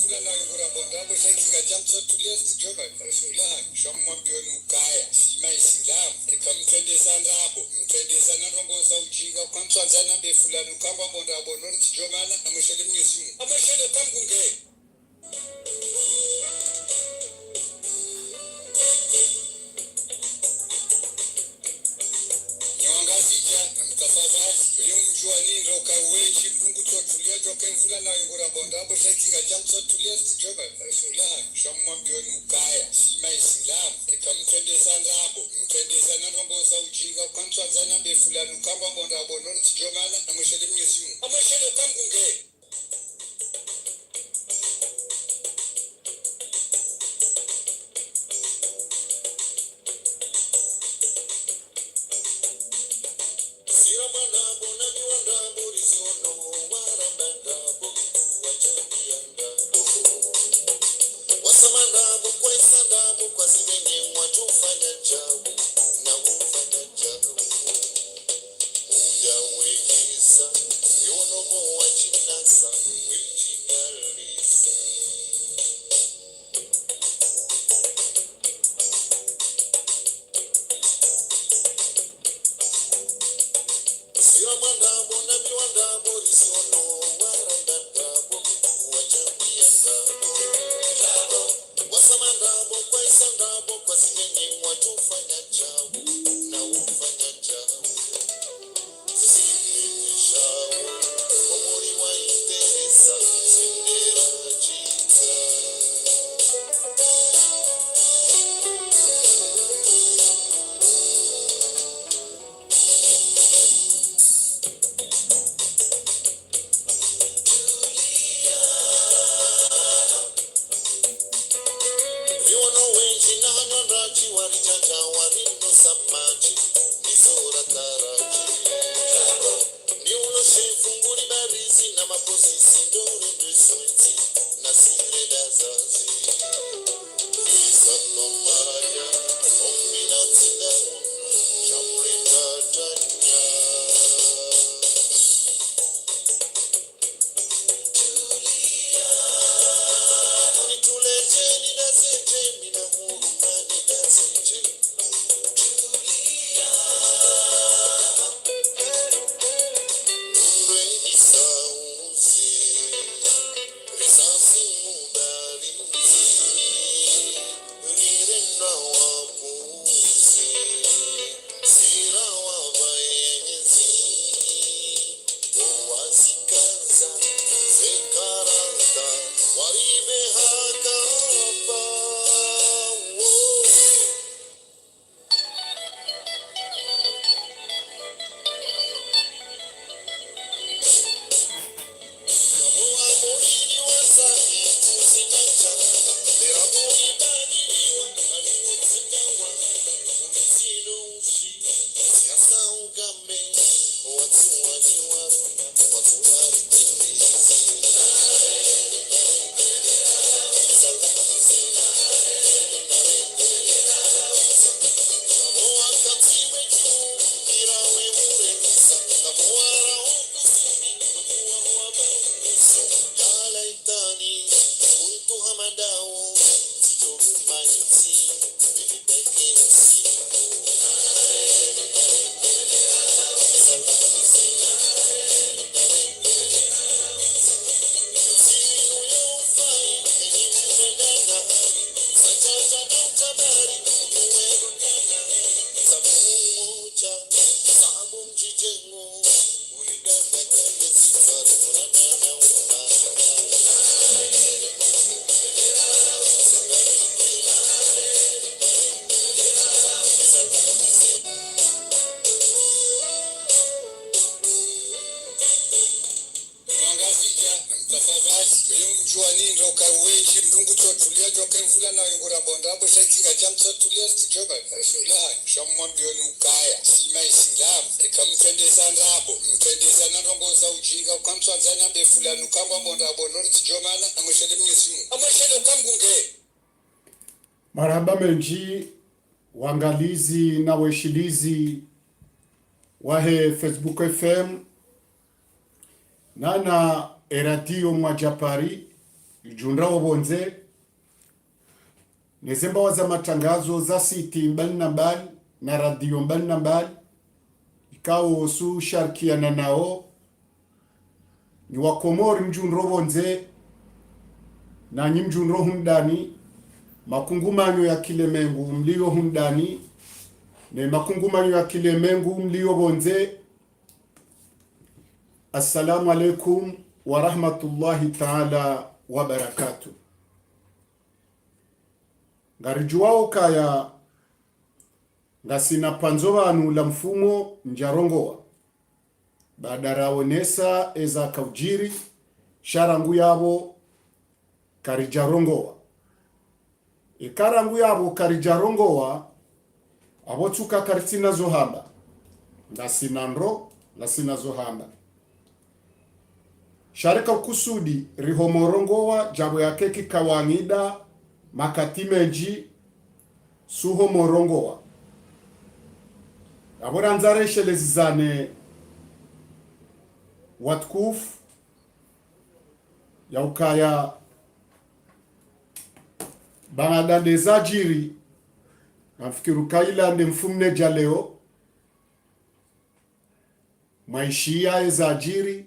fula na ngura bonda bo shaki ga jamso tulia sijoba rasula shamwa bionu kaya sima islam ekamtende sana abo mtende sana rongo za ujinga kwanza zana be fula nukamba bonda bonor tijomana ameshele mnyesimu ameshele kamgunge Kemvula na ngura bonda bo shaki ga jamso tulia sijoba rasula shamwa bionu kaya sima islam ekamtende sana abo mtende sana rongo za ujinga kwanza zana be fula nukamba bonda bonor tijomana ameshele mnyesimu ameshele kamgunge Marhaba menji wangalizi na weshilizi wahe Facebook FM nana eradio Mwajapari ijunda wabonze nezemba waza matangazo za siti mbali na mbali na radio mbali na mbali ikawo su sharkiana nao ni wakomori mjunro wonze na nyimjunro hundani makungumanyo ya kilemengu mlio hundani ne makungumanyo ya kilemengu mlio wonze. Assalamu alaikum wa rahmatullahi ta'ala wa barakatuh. Ngarijuwao kaya ngasina panzo vanu la mfumo njarongoa badaraonesa eza kaujiri sharangu yabo karijarongoa ikarangu yabo karijarongoa abotuka karitina zohamba ngasina nro ngasina zohamba sharika kusudi rihomorongoa jabo yake kikawangida makatimenji suho morongoa aboranzare shelezizane watkufu ya ukaya banadande zajiri nafikiru kaila ande mfumne jaleo maishia ezajiri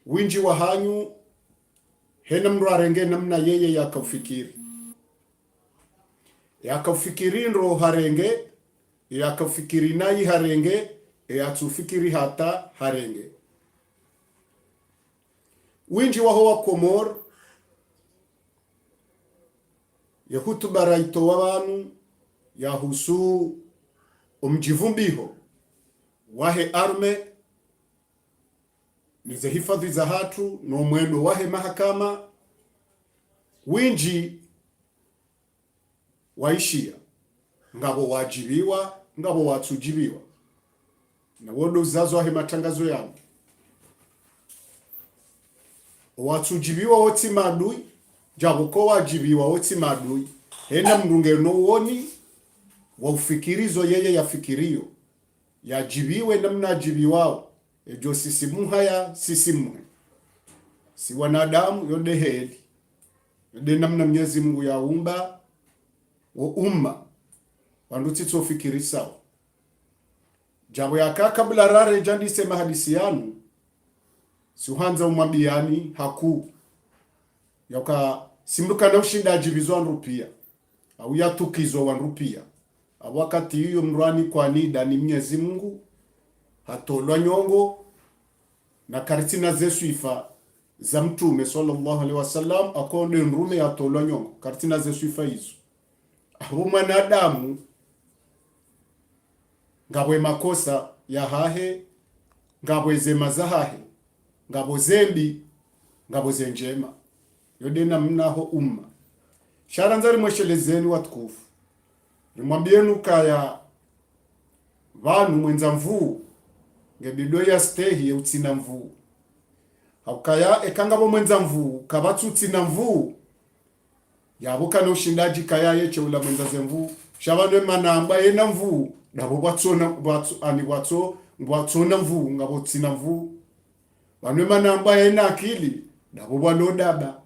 winji wa hanyu hena mru arenge namna yeye yakaufikiri nro harenge yakaufikiri nayi harenge yatufikiri hata harenge winji wa hoa Komor yahutuba raito wabanu yahusu umjivumbiho wahe arme nize hifadhi za hatu no mwendo wahe mahakama winji waishia ngabo wajibiwa ngabo watujibiwa na wodo zazo wahe matangazo yangu watujibiwa woti madui jabo ko wajibiwa woti madui hena mrunge no woni wa ufikirizo yeye yafikirio yajibiwe namna jibiwao ejo sisimu haya sisimu si wanadamu yode heli yode namna Mwenyezi Mungu yaumba wa umma wandu tito fikiri sawa jabo yaka kabla rare jandi sema hadisi yanu si uhanza umwabiani haku yaka simruka na ushinda jibizo wanrupia au yatukizo wanrupia wakati hiyo mrwani kwa nida ni Mwenyezi Mungu hatolwa nyongo na karitina zesuifa za mtume sallallahu alaihi wasallam akonde nrume hatolwa nyongo karitina zesuifa hizo abo mwanadamu ngabwe makosa ya hahe ngabwe zema za hahe ngabo zembi ngabo zenjema yodena mnaho umma sharanzari mweshelezeni watukufu nimwambienu kaya vanu mwenza mvuu ngebido ya stehi utsina mvuu haukaya ekangabo mwenza mvuu kabatu utsina mvuu yabuka no shindaji kaya yeche ula mwenza zemvuu shabanwe manamba yena mvuu nabo batsona batsona mvuu ngabo utsina mvuu banwe manamba yena akili nabo balo daba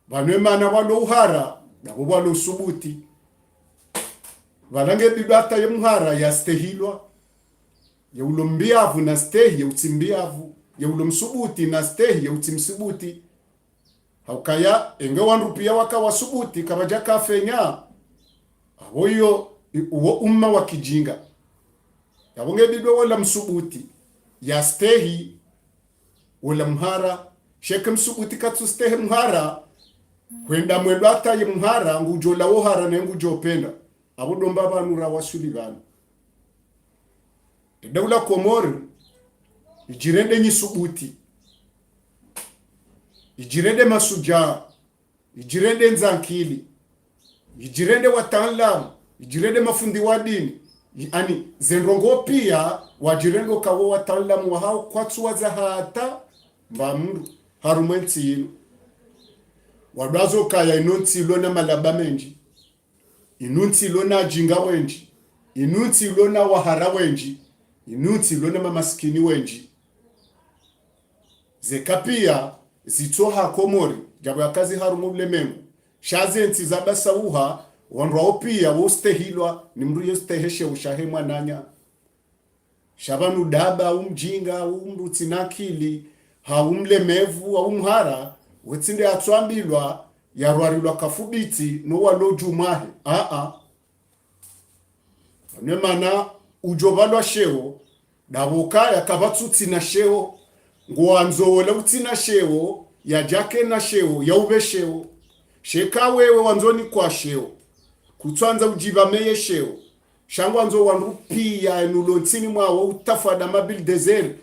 banwe mana balo uhara nabo balo subuti valange bibata ya muhara ya stehilwa ya ulombiavu na stehi ya utimbiavu ya ulomsubuti na stehi ya utimsubuti haukaya enge wanrupia waka wasubuti kabaja kafenya aboyo uwo umma wa kijinga yabonge bidwa wala msubuti ya stehi wala muhara sheke msubuti katsu stehi muhara kwenda mwendo ata ya muhara ngujola wohara na ngujopenda abodomba banura wasuli bana dawla Komori ijirende nyisubuti ijirende masuja ijirende nzankili ijirende wataalamu ijirende mafundi wa dini yani zenrongo pia wajirengo kawo wataalamu wa hao kwatsuwa za hata mbamuru harumenti yinu wadazo kaya inonti ilona malaba menji inunti ilona jinga wenji inunti ilona wahara wenji inunti ilona mamaskini wenji zeka pia zitoha komori jabo ya kazi harumu ulemengu shaze nti zabasa uha wanrao pia wostehilwa ni mru yosteheshe ushahe mwananya shabanu daba umjinga umrutsinakili haumlemevu au mhara wetsinde atwambilwa yarwarilwa kafubiti no walojumahe nemana ujobalwa sheo daboka yakabatsutsi na sheo ngwanzola utsina sheo ya jake na sheo ya ube sheo sheka wewe wanzoni kwa sheo kutwanza ujibameye sheo shangwanzo wanrupia enulontini mwawo utafada mabil desert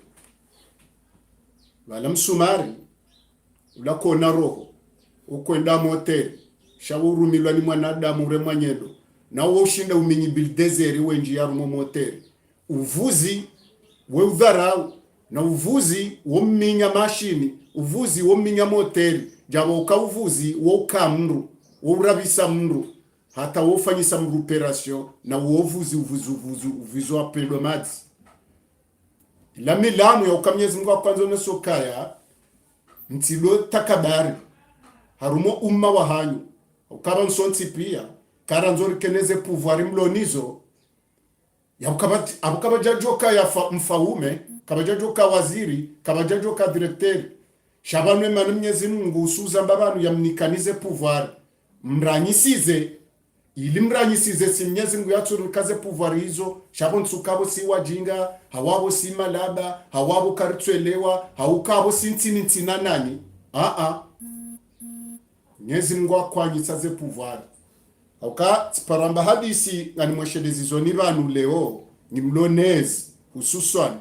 wala msumari ulakona roho ukwenda moteri shawurumilwa ni mwanadamu remwanyedo na uwo ushinda uminyi bil desert wenji ya rumo moteri uvuzi we udharau na uvuzi wo minya mashini uvuzi wo minya moteri jabo ukauvuzi wo ukamru wo urabisa mru hata wo ufanyisa mru operation na wo uvuzi apelwa madzi la milamu ya ukamyezi Mungu akwanzo nesokaya ntilo takabari harumo umma wa hanyu ukaba nsonti pia karanzori keneze pouvoir mlonizo ya ukaba jajoka ya mfaume kabajajoka waziri kabajajoka directeur shabanwe manu Mwenyezi Mungu usuza mbabanu yamnikanize pouvoir mranyisize ili mranyisize si Mwenyezi Mungu yaturikaze pouvoir hizo shabon tsukabo si wajinga hawabo si malaba hawabo karitswelewa haukabo si ntina nani Mwenyezi Mungu akwanyitsaze pouvoir auka paramba hadisi ngani mweshelezi zoni banu leo ni mlonezi hususan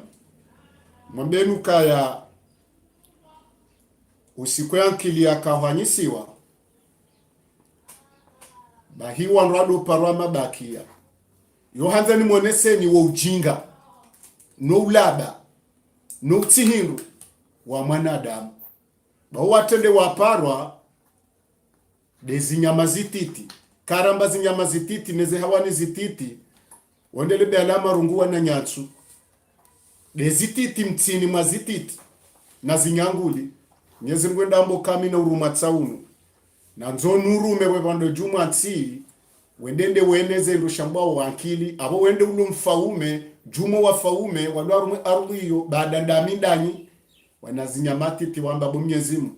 mwambenu kaya usiku yankili akahwanyisiwa bahiwa nrado parwa mabakia yohanza ni mwoneseni wa ujinga no ulaba no utihindu wa mwanadamu bawatende waparwa dezi nyama zititi karamba zinyama zititi neze hawani zititi wandele bealama runguwa na nyatsu dezititi mtini mazititi na zinyanguli Mwenyezi Mungu ndambo kami na uruma tsaunu na nzonu urume webando juma tsi wendende weneze ndo shambao wa akili abo wende ulu mfaume juma wa faume walwarume arwiyo baada ndamindani wanazinyamati tiwamba bo Mwenyezi Mungu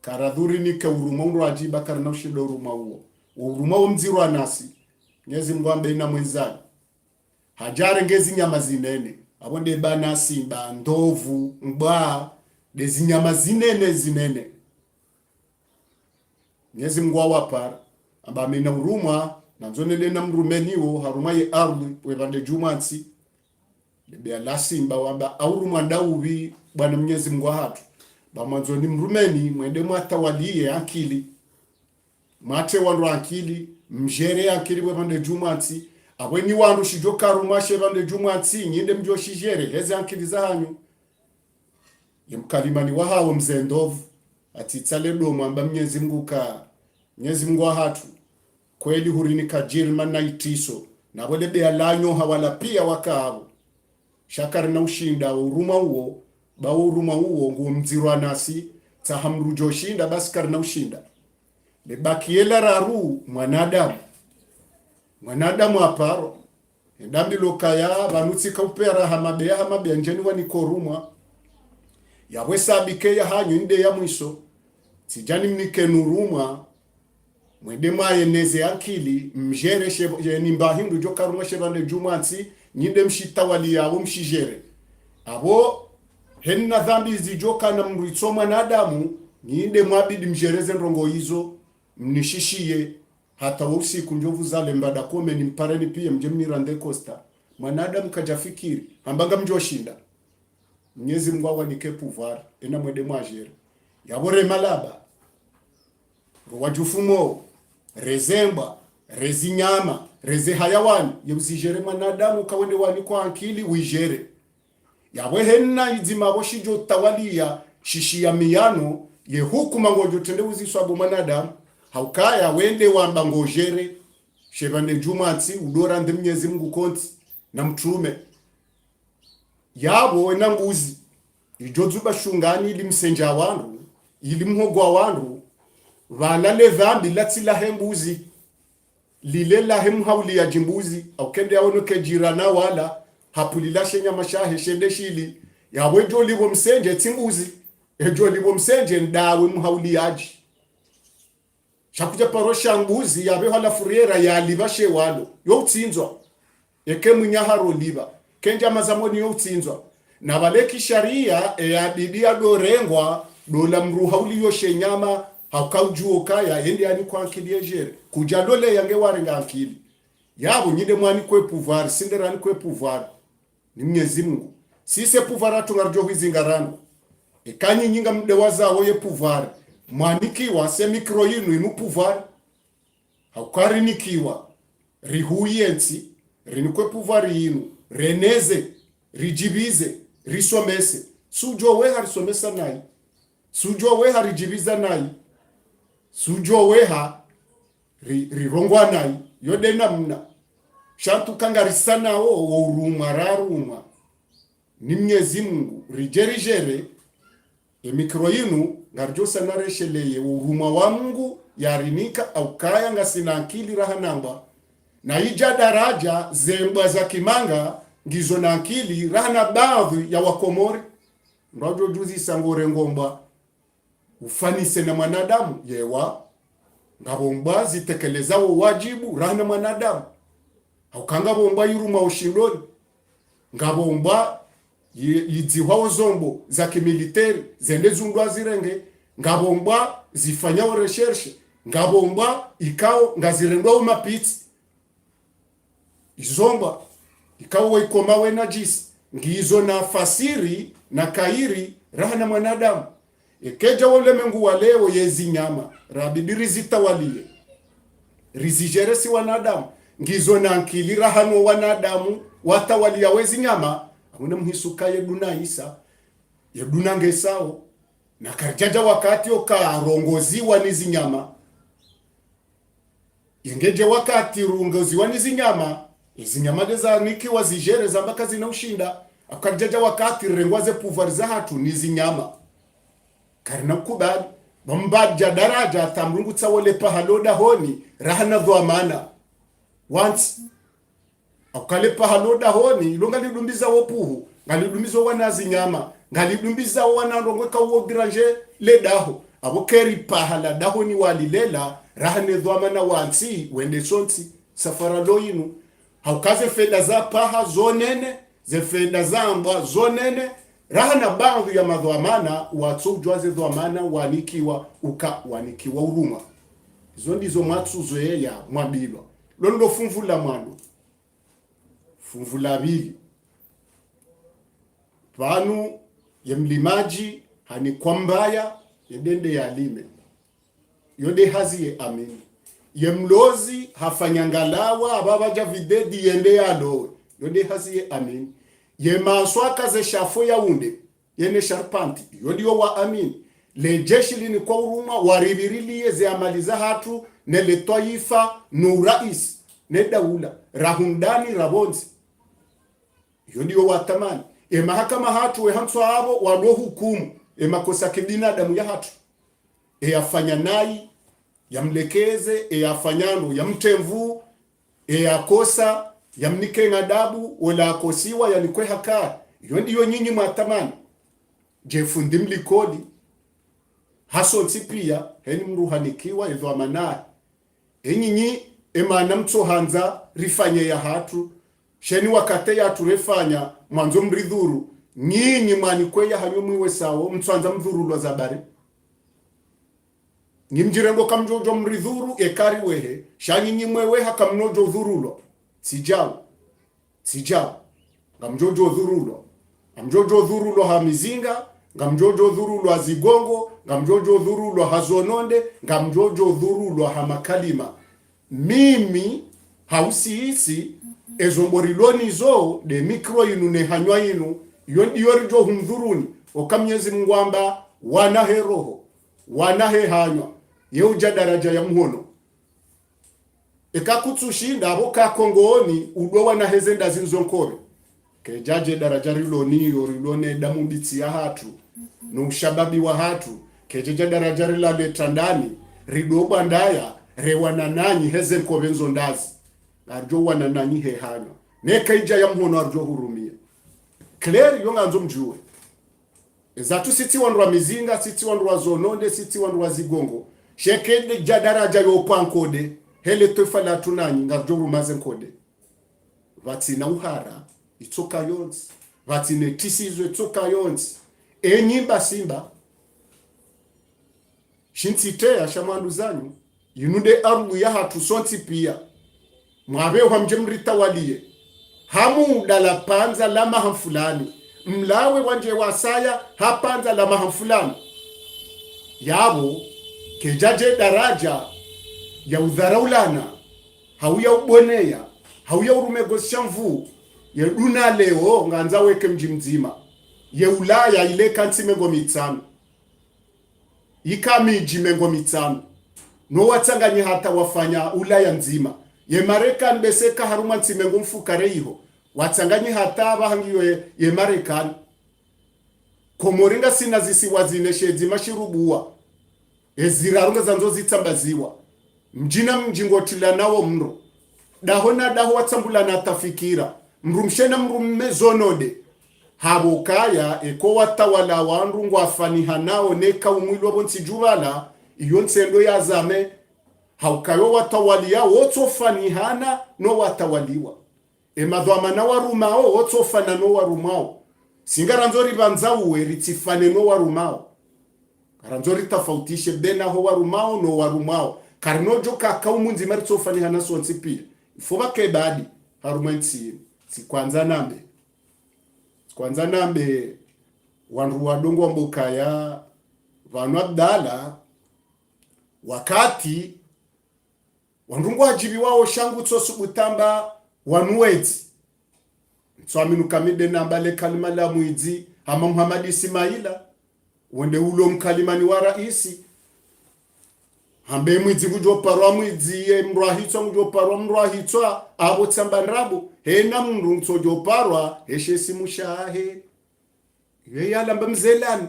karadhuri nike uruma ndo ajiba karna ushido uruma huo uruma wo mziru anasi Mwenyezi Mungu ambe ina mwenzani hajare ngezi nyama zinene abonde bana simba ndovu mbwa dezi nyama zinene Mwenyezi Mungu awapara amba mina uruma na nzonele na mrumeniwo haruma ye ardhi webande jumansi debea la simba wamba auruma ndaubi bwana Mwenyezi Mungu hatu bamanzoni mrumeni mwende mwatawalie akili mate wandu akili mjere akili webande jumansi abweni wandu shijoka rumashe bande jumansi nyinde mjoshijere heze akili zanyu yemkalimani wahawo mzendovu atitsale domo amba Mwenyezi Mungu hatu kweli hurini kajirma na itiso na wale bea lanyo hawala pia wakabo shakari na ushinda uruma uo ba uruma uo ngu mzirwa nasi tahamru joshinda basi kari na ushinda bebakiela raru mwanadamu aparo endambi lokaya banutsika upera hamabea njeni wanikorumwa yawe sabike ya hanyu inde ya mwiso sijani mnike nurumwa mwende mayeneze akili mjere ni mbahindu jokarumwa shebande jumansi nyinde mshitawali yao mshijere abo henna dhambi zijoka na mritsoma na adamu nyinde mwabidi mjereze ndongo hizo mnishishie hata usiku njovu zale mbada kome ni mpareni pia mjemni rande costa mwanadamu kajafikiri ambanga mjoshinda Mwenyezi Mungu awanike pouvoir ena mwede mwajere yabore malaba wajufumo rezemba rezinyama reze hayawani yuzijere mwanadamu kawende wani kwa akili wijere yabwe henna izima boshijo tawalia shishi ya miyano ye hukuma ngojo tende uziswabu mwanadamu haukaya wende wamba ngojere shebande jumansi udora ndi Mwenyezi Mungu konti na mtume yabo ena nguzi ijozuba shungani ili msenja wandu ili mhogwa wandu vanale dhambi latila hembuzi lile la hemhauli ya jimbuzi au kende aonoke jirana wala hapulila shenya mashahe shende shili yawe joli bo msenje timbuzi ejoli bo msenje ndawe mhauli yaji shakuja parosha mbuzi yabe hala furiera ya libashe walo yo utsinzwa eke munyaharo liba kenja mazamoni yo utsinzwa na baleki sharia ya bidia dorengwa dola mruhauli yo shenyama hakaujuo kaya yende ani kwa akili ejere kujadole yange warenga akili yabo nyinde mwani kwe pouvoir sinderani kwe pouvoir ni Mwenyezi Mungu sise pouvoir atungarjo hizingarano ekanyi nyinga mde wazawo ye pouvoir mwanikiwa se mikro yinu inu pouvoir haukari nikiwa rihuyensi rinikwe pouvoir yinu reneze rijibize risomese sujo we harisomesa nai sujo we harijibiza nai sujo weha rirongwa nai yode namna shantu kangarisana wo uruma raruma ni Mwenyezi Mungu rijerijere emikro yinu ngarjosa naresheleye uruma wa Mungu yarinika au kaya ngasina akili raha namba na ija daraja zembwa za kimanga ngizo na akili raha na baadhi ya wakomori ndojo juzi sangore ngomba ufanise na mwanadamu yewa ngabomba zitekeleza wajibu rana mwanadamu haukanga bomba yuruma ushindoni ngabomba yidziwa zombo za kimiliteri zende zundwa zirenge ngabomba zifanya recherche ngabomba ikao ngazirendwa umapitsi izomba ikao ikoma we najisi ngizo na fasiri na kairi rana mwanadamu ekeja wole mengu waleo yezi nyama rabidiri zitawalie rizijere si wanadamu ngizo na nkili rahano wanadamu watawalia wezi nyama amune mhisuka yeduna isa yeduna ngesao na karjaja wakati okarongoziwa nizi nyama yengeje wakati rungoziwa nizi nyama izi nyama deza niki wazijere zambaka zina ushinda akarjaja wakati rengwaze pouvoir za hatu nizi nyama karina kubali bambaja daraja tamrungu tsawole pahaloda honi rahana dhamana once akale pahaloda honi longa lidumbiza wopuhu ngalidumbiza wanazi nyama ngalidumbiza wanarongwe ka wo granger ledaho abokeri pahala dahoni walilela rahane dhamana wansi wende sonsi safara loyinu haukaze feda za paha zonene ze feda za amba zonene rahana baadhi ya madhamana watsujwaze dhamana wanikiwa wanikiwa uruma izo ndizo matsuzo ya mwabilwa londo funvula mwando funvula bili vanu ya mlimaji hani kwambaya yedende ya lime yode hazi ye amini ye mlozi hafanyangalawa ababaja videdi yende ya lowe yode hazi ye amini ye maswaka ze shafo ya unde yene sharpanti yodiyo wa amini le jeshi lini kwa uruma waribirili ze amaliza hatu ne le toifa nu rais ne daula rahundani rabonzi yodiyo wa tamani e mahakama hatu we hamswa abo walo hukumu e makosa kibinadamu ya hatu e afanya nai yamlekeze e afanyano yamtemvu e akosa yamnike ngadabu wala akosiwa yanikwe haka iyo ndiyo nyinyi mwatamani jefundi mlikodi haso tsipia heni mruhanikiwa ezo amanai enyinyi emana mtsohanza rifanye ya hatu sheni wakate ya turefanya mwanzo mridhuru nyinyi mwanikwe ya hanyo mwiwe sawo mtsanza mdhuru lwa zabari nyimjirengo kamjojo mridhuru ekari wehe shanyinyi mwewe hakamnojo dhurulo sijao ngamjojo dhurulo ngamjojo dhurulo ha mizinga ngamjojo dhurulo ha zigongo ngamjojo dhurulo ha zononde ngamjojo dhurulo ha makalima mimi hausiisi ezomboriloni zo de mikro inu ne hanywa inu yorijo humdhuruni okamnyezi mngwamba wanahe roho wanahe hanywa yeuja daraja ya mhono ekakutsushinda abo kakongoni udwa wanaheze ndazinzonkore kejaje daraja riloni yorilone damubitsi ya hatu no ushababi wa hatu kejeja daraja rila letandani ridoba ndaya rewana nanyi heze nkobenzo ndazi arjo wana nanyi hehana nekaija ya mhono arjo hurumia clear yonga nzo mjue ezatu siti wandu wa mizinga siti wandu wa zononde siti wandu wa zigongo shekede daraja yopankode hele tofa la tunanyi ngarjo rumaze nkode vatina uhara itsoka yonzi vatine tisizwe itsoka yonzi enyimba simba shintitea shamandu zanyu yinude arbu ya hatu sonti pia mwabe wa mjemrita walie hamu dala panza la mahamfulani mlawe wanje wasaya hapanza la mahamfulani yabo kejaje daraja ya udharaulana hauya ubonea hauya urumegosha mvu ya duna leo nganza weke mji mzima ya Ulaya ile kanti mengo mitano ikamiji mengo mitano no watanganye hata wafanya Ulaya nzima ye Marekani beseka haruma ntimengo mfukare iho watanganye hata bahangiyo ye Marekani komoringa sina zisiwazine shedi mashirubuwa ezirarunga zanzo zitambaziwa mjina mjingotila nawo mro dahona daho watambula tafikira mrumshena mrumme zonode habo kaya eko watawala wandu ngwafaniha nao neka umwilo bonsi jubala iyo nsendo yazame haukayo watawalia wotofanihana no watawaliwa emadhamana warumao wotofana no warumao singaranzori banzauwe ritifane no warumao karanzori tafautishe bena ho warumao no warumao karnojo kakaumunzi maritsofanihana sonsi pia ifoba kebadi harumanti sikwanza nambe wandu wadongo wa mbukaya vanu abdala wakati wandungu wajibi wao shangu tsosu utamba wanuwezi mtswaminu kamide nambale kalima la muidzi hama Muhammad Ismaila wende ulo mkalimani wa raisi hambe mwidzi kujo parwa mwidzi mrahitwa kujo parwa mrahitwa abo tsambanrabo hena mundu mtsojo parwa heshesi mushahe yeyala mbamzelani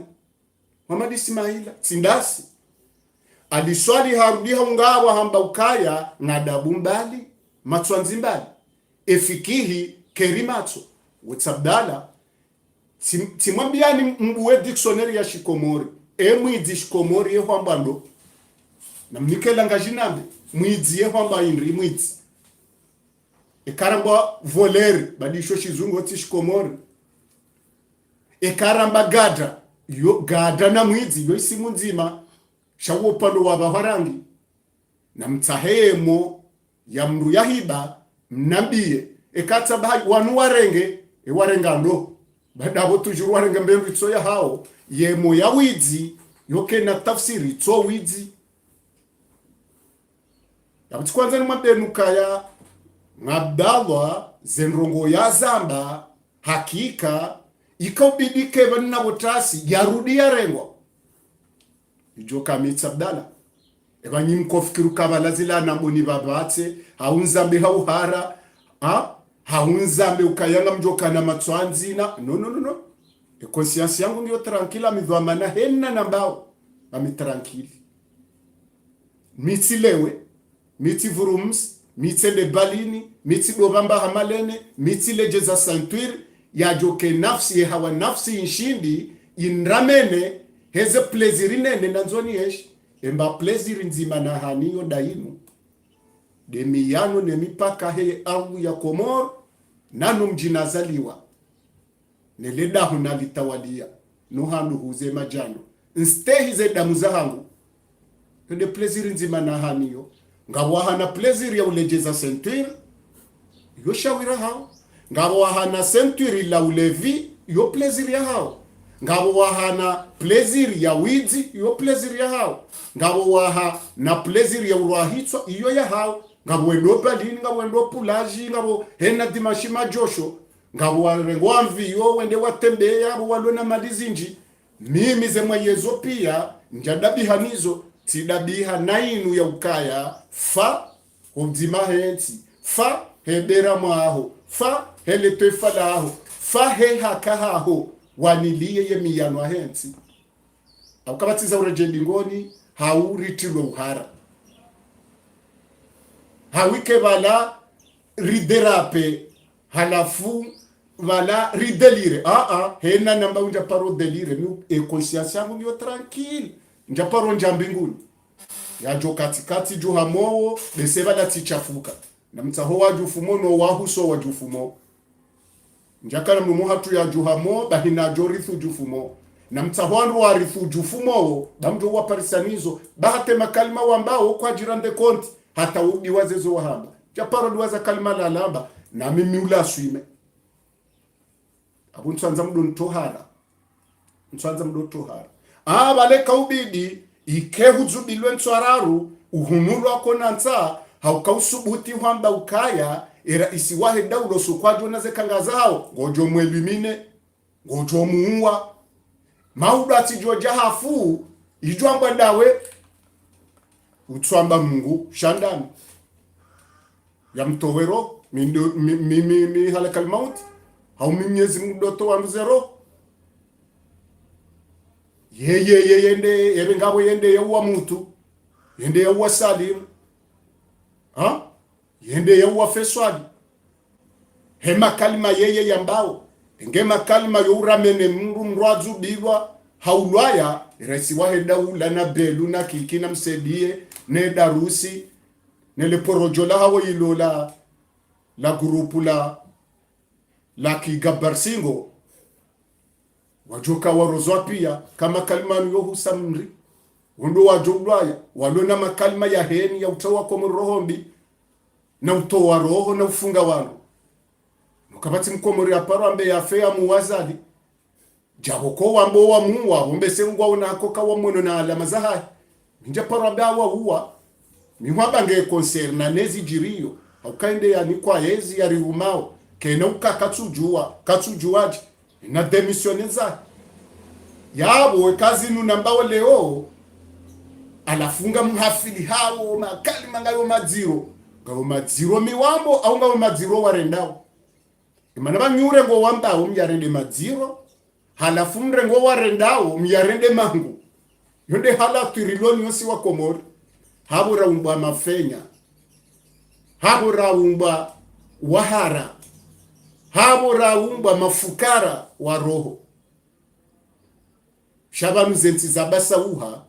Muhammad Ismaila tsindasi aliswali harudiha ngawa hamba ukaya ngadabu mbali matswanzi mbali efikihi kerimatso wetsabdala timwambiani mbuwe dictionary ya shikomori mwidzi shikomori yehwambando na mnikela ngajinambe mwidzi yehwamba indri mwidzi ekaramba voleri badisho shizungu oti shikomori ekaramba gada yo gada na mwidzi yo isimu nzima shawo pando wa baharangi na mtahemo ya mru yahiba mnambie ekata bahai wanu warenge warenga ndo badabo tujuru warenge mbembi tso ya hao yemo ya widzi yoke na tafsiri tso widzi yabti kwanza ni mabenu kaya ngabdalwa zenrongo ya zamba hakika ikobidike banna botasi yarudi yarengwa ijoka mitsabdala ebanyi mkofikiru kabala zila namboni babatse haunzambe hauhara haunzambe ukayanga mjoka na matswanzi na no conscience yangu ndio tranquila midhamana henna nambao ami tranquili mitilewe mitivurums mitele balini mitidobamba hamalene mitilejeza santuir yajoke nafsi hawa nafsi inshindi inramene heze pleziri nene nanzoni heshi emba pleziri nzima na haniyo dainu demiyano nemipaka heye awu ya Komor nanu mjinazaliwa neledahu nalitawalia nuhandu huze majano nstehi ze damu zahangu hede pleziri nzima na haniyo ngawahana pleziri ya ulejeza sentuir yo shawira hao ngawahana sentuir la ulevi yo pleziri ya hao ngabo wahana pleziri ya widzi iyo pleziri ya hao ngabo waha na pleziri ya urahitwa iyo ya hao ngabo wendo balini ngabo wendo pulaji ngabo hena dimashima josho ngabo warengo amviyo wende watembeya abo walona malizinji mimi zemwa yezo pia njadabihanizo tidabiha nainu ya ukaya fa hobzima henti fa hebera mwaho fa heletefalaho fa he hakahaho wanilie ye miyano hensi ukabatiza ureje dingoni hauritilo uhara hawike bala riderape halafu vala ridelire hena namba unja paro delire ni conscience yangu ndio tranquille nja paro nja mbinguni ya jo katikati jo hamowo beseba dati chafuka na mtaho wa jufumo no wahuso wa jufumo njakana mumu hatu ya juhamo bahina jorithu jufumo na mtaho wa rithu jufumo bamjo wa parisanizo bahate makalima wambao kwa jirande konti hata udi wazezo wahamba japaro duwaza kalima la lamba na mimi ula swime abu ntwanza mdo ntohara bale kaubidi ike huzubilwe ntwararu uhunulwa kona nta haukausubuti hwamba ukaya era isiwahe daulo sukwajo naze kangazao ngojo mwelimine ngojo muua mauda tijoja hafu ijwamba dawe utswamba Mungu shandani ya mtowero mi halakal mauti hau mimyezi mdoto wa mzero yende yebe ngabo yende yawa mutu yende yawa salim yende yawa feswadi hema kalima yeye yambao ngema kalima yoramene mndu mrwazu bilwa haulwaya raisi waheda ula na belu na kiki na msedie ne darusi ne le porojola hawo ilola la grupu la kigabarsingo wajoka warozwa pia kama kalima yo husamri wondo wajolwaya walona makalima ya heni ya utawa kwa rohombi na utowa roho na ufunga wano nukabati mkomori aparo ambe ya fea muwazadi jaboko wambo wa muwa umbese ngwa unakoka wa mwono na alama za hai ninja paro ambe awa uwa mihwaba nge konserna nezi jirio haukainde ya nikwa yezi ya riumao kena uka katsujuwaji na demisioniza yabo kazi nunambao leo alafunga mhafili hao makali mangayo maziro ngawo maziro miwambo au ngawo maziro warendao imana banyure ngo wambao myarende maziro halafu mrengo warendao myarende mangu yonde hala trillion yosi wa Komori habo raumba mafenya habo raumba wahara habo raumba mafukara wa roho shabanu zenti zabasa uha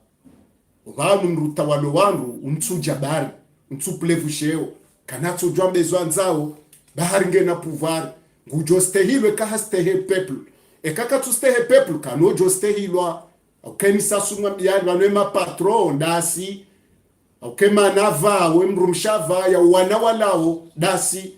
vanu mrutawalo wangu umtsujabari mtsuplevusheo kanato jwambe zwanzao bahari ngena pouvoir ngujostehilwe kahastehe people ekaka tustehe people kano jostehilwa okeni sasumwa biyani wanema patron dasi okema nava we mrumshava ya wana walao dasi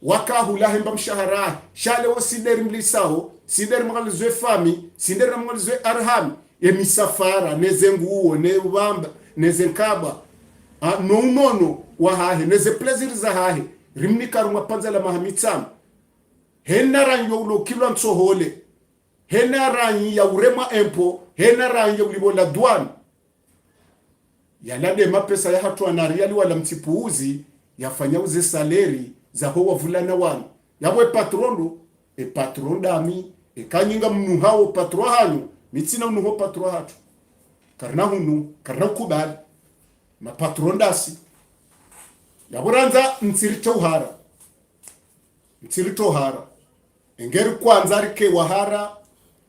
wakahula hemba mshahara shale wo sideri mlisao sideri mngalizwe fami sideri mngalizwe arham emisafara nezenguo ne ubamba nezenkaba no wahahe neze pleasure za hahe rimni karuma panzala mahamitsam henara yo kilo ntsohole henara ya urema empo henara ya ulibola douane yalade mapesa ya hatu anariali wala mtipuuzi yafanya uze saleri za ho wavulana wana yabwe patrondo patron dami kanyinga mnu hao patron hanyu mitsina mnu ho patron hatu karna kubali ma patron dasi yaburanza mtsirito hara engeri kwanza rike wahara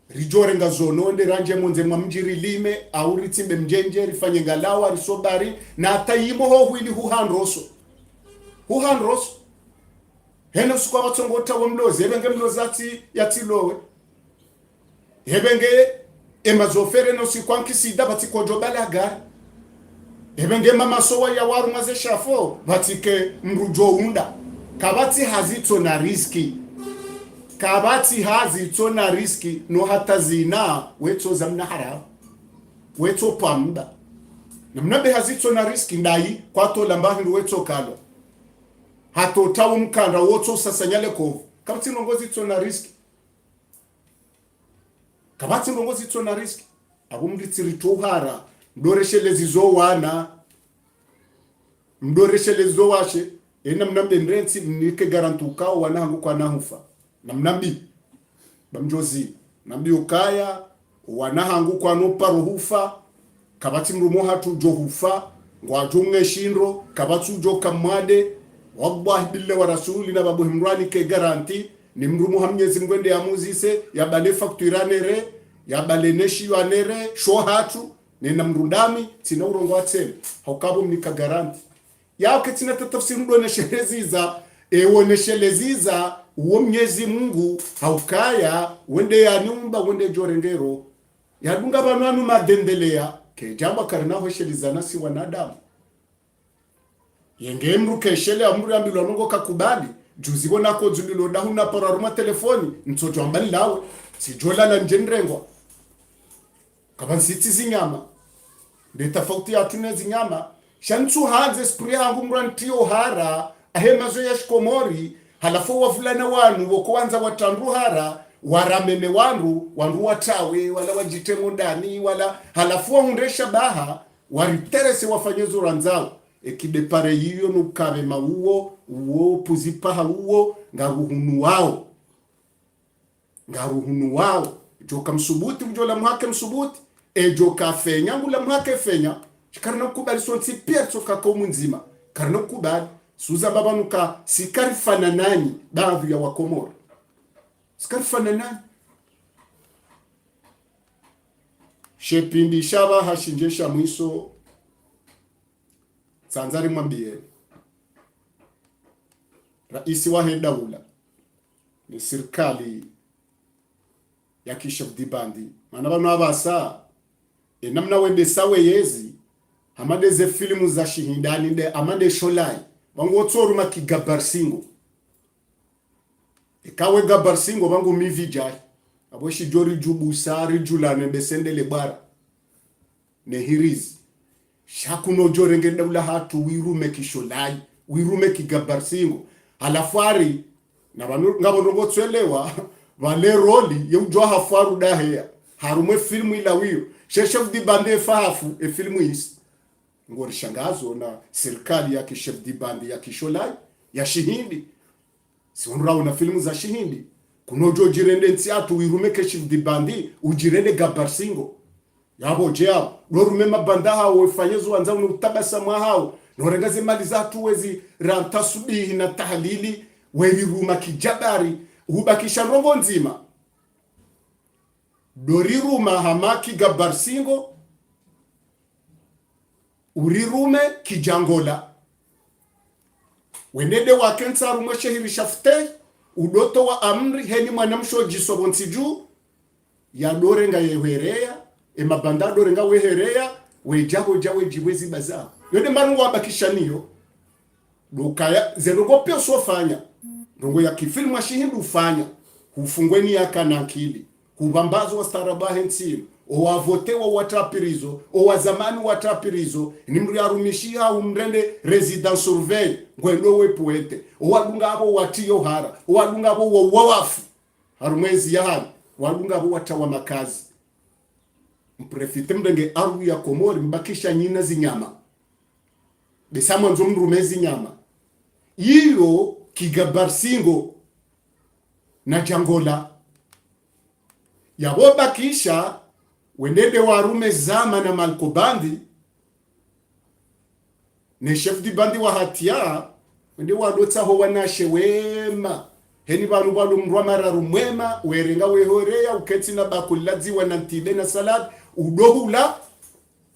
rijore ngazononde ranje monze mwamjiri lime au ritimbe mjenje rifanye ngalawa risobari na atayimo ho hwili huhandroso hena sukwa batongota womlozi hebenge mlozi ati yatilowe hebenge emazofere no sikwankisida batikojo balaga hebenge mama sowa ya waru maze shafo batike mrujo unda kabati hazito na riski no hata zina weto zamna haram weto pamba namnabe hazito na riski ndai kwa to lambahi weto kalo hato tawo mkanda woto sasanyale kovu kabati nongozi to na riski abumditsirito hara mdoreshelezi zo washe ena mnambe ndrensi nike garantuka wanangu kwa nahufa na mnambi bamjozi nambi ukaya wanahangu kwa no paruhufa kabati mrumo hatu johufa ngwajunge shindro kabatu jo kamade wallahi billahi wa rasuli na babu himrani ke garanti ni mrumo hamnyezi ngwende ya muzise ya bale fakturanere ya bale neshi wanere sho hatu nena mrundami tina urongo atsema haukabo mnika garanti yao ketina tafsiri ndo neshereziza wonesheleza uwo Mwenyezi Mungu haukaya wende ya nyumba wende jorengero yadunga banwanu madendelea ke jamba karina hoshelizana si wanadamu yenge mru keshele amru ambilo nongo kakubali juzi bona ko zulilo dahuna pararuma telefoni mtoto ambali lawe si jola la njenrengwa kaban siti zinyama de tofauti ya tune zinyama shantu hanze spri hangu mrantio hara ahemazo ya shikomori halafu wavulana wanu wokuanza watandu hara waramene wandu watawe wala wajitemo ndani wala halafu waundesha baha wariterese wafanyezo ranzao ekidepare yiyo nukabe mauo uo puzipaha uo ngaruhunu wao joka msubuti mjola mhake msubuti joka fenya ngula mhake fenya shikarna kubali sonsi pia toka kwa nzima karna kubali suza baba nuka sikari fananani baadhi ya wakomoro sikari fananani shepindi shaba hashinjesha mwiso sanzari mwambie raisi wa daula ni serikali ya Kishofdi Bandi maana bano abasa namna wende sawe yezi amade ze filmu za shihindani de amade sholai bangu otsoruma kigabarsingo ikawe gabarsingo bangu mivijai aboshi jori jubu sari julane besendele bara ne hirizi shakuno jorenge daula hatu wirume kisholai wirume kigabarsingo halafari na banu ngabo ndongo tswelewa vale roli yujwa hafaru dahea harume filmu ila wiyo Kishofdi Bandi fahafu filmu isi ngori shangazo na serikali ya Kishofdi Bandi ya kisholai ya shihindi si unrao na filmu za shihindi kunojo jirende ntiatu wirume Kishofdi Bandi ujirende gabarsingo yabo jeo lorume mabandaha wefanyezo wanza unutabasa mwahao norengaze mali za tuwezi ranta subihi na tahlili weliruma kijabari ubakisha rongo nzima doriruma hamaki gabarsingo urirume kijangola wenede wa kensa rume shehiri shafte udoto wa amri heni mwanamsho jisobonsiju ya dorenga yewerea mabanda dorenga weherea wejaho jawe jiwezi baza yode marungu wabakisha niyo dokaya zerongo pio sofanya rongo ya kifilmu ashihindu ufanya hufungweni ya kanakili kubambazo wa starabahe nsimu owavote wa watapirizo owazamani watapirizo nimri arumishia umrende resident survey ngwendo wepuete owadunga abo watiyo hara owadunga abo wawafu harumwezi yahari wadunga abo watawa makazi mprefite mdenge aru ya Komori mbakisha nyina zinyama besamo nzo mrumezi nyama iyo kigabarsingo na jangola yabo bakisha wenede warume zama na malkobandi ne chef di bandi wa hatia wende wadotsa ho wanashe wema heni banu balu mrwamara rumwema werenga wehorea uketi na bakulazi wanantide na salad udohula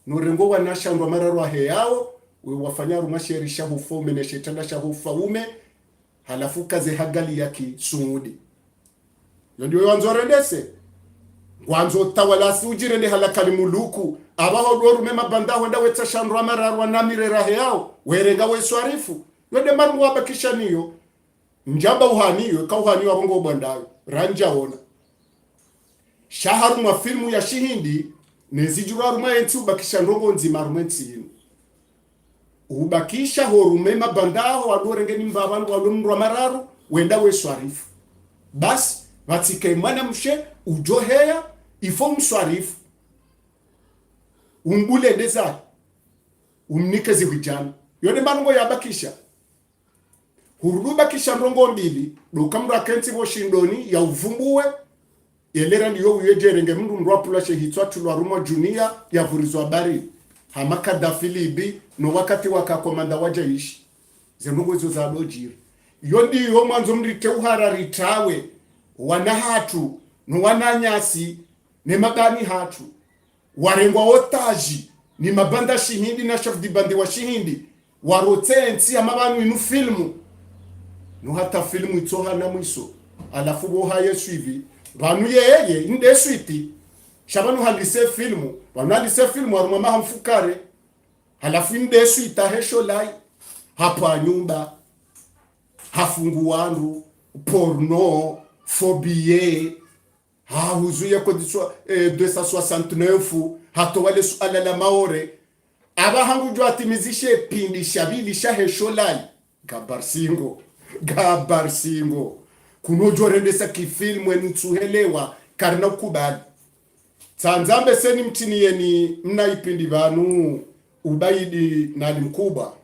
norengo wanasha mrwamara rwa heyao we wafanya rumasheri shahufa ume ne shetanda shahufa ume halafu kaze hagali yaki sumudi yondio wanzorendese wanzo tawala ujirende halakali muluku abaho dorume mabanda wenda wetsa shandwa mararwa namire rahe yao werenga weswarifu yode marungu wabakisha niyo njaba uhaniyo ka uhaniyo abongo bandayo ranja ona shaharu mwa filmu ya shihindi nezijura ruma enti ubakisha ndongo nzima rumenti ubakisha horume mabandaho wadorenge nimbabandu walumrwa mararu wenda weswarifu basi watike mwana mshe ujoheya ifo mswarifu umbule ndeza umnike ziwijana yode mango yabakisha hurudu bakisha ndongo mbili dokamra kenti bo shindoni ya uvumbuwe elera ndiyo uyejerenge mndu ndwapula shehitswa tulwarumo junia ya vurizwa bari hamaka dafilibi no wakati wakakomanda wajaishi zenunguzo za dojiri iyo ndiyo mwanzo mrite uhararitawe wana hatu no wananyasi ne magani hatu warengwa otaji ni mabanda shihindi na shafdi bandi wa shihindi warotensi amabanu inu filmu no hata filmu itoha na mwiso alafu bo haye suivi banu yeye inde switi shabanu halise filmu banu halise filmu waruma mahamfukare halafu inde swita hesho lai hapa nyumba hafunguandu porno phobie huzuye kodiswa 269 hato wale suala la maore aba hangu jwa timizishe pindi shabili shahesho lai gabarsingo kunojo rendesa kifilmu enutsuhelewa karna kubali tsanzambe seni mtini yeni mnaipindi vanu ubaidi nali mkubwa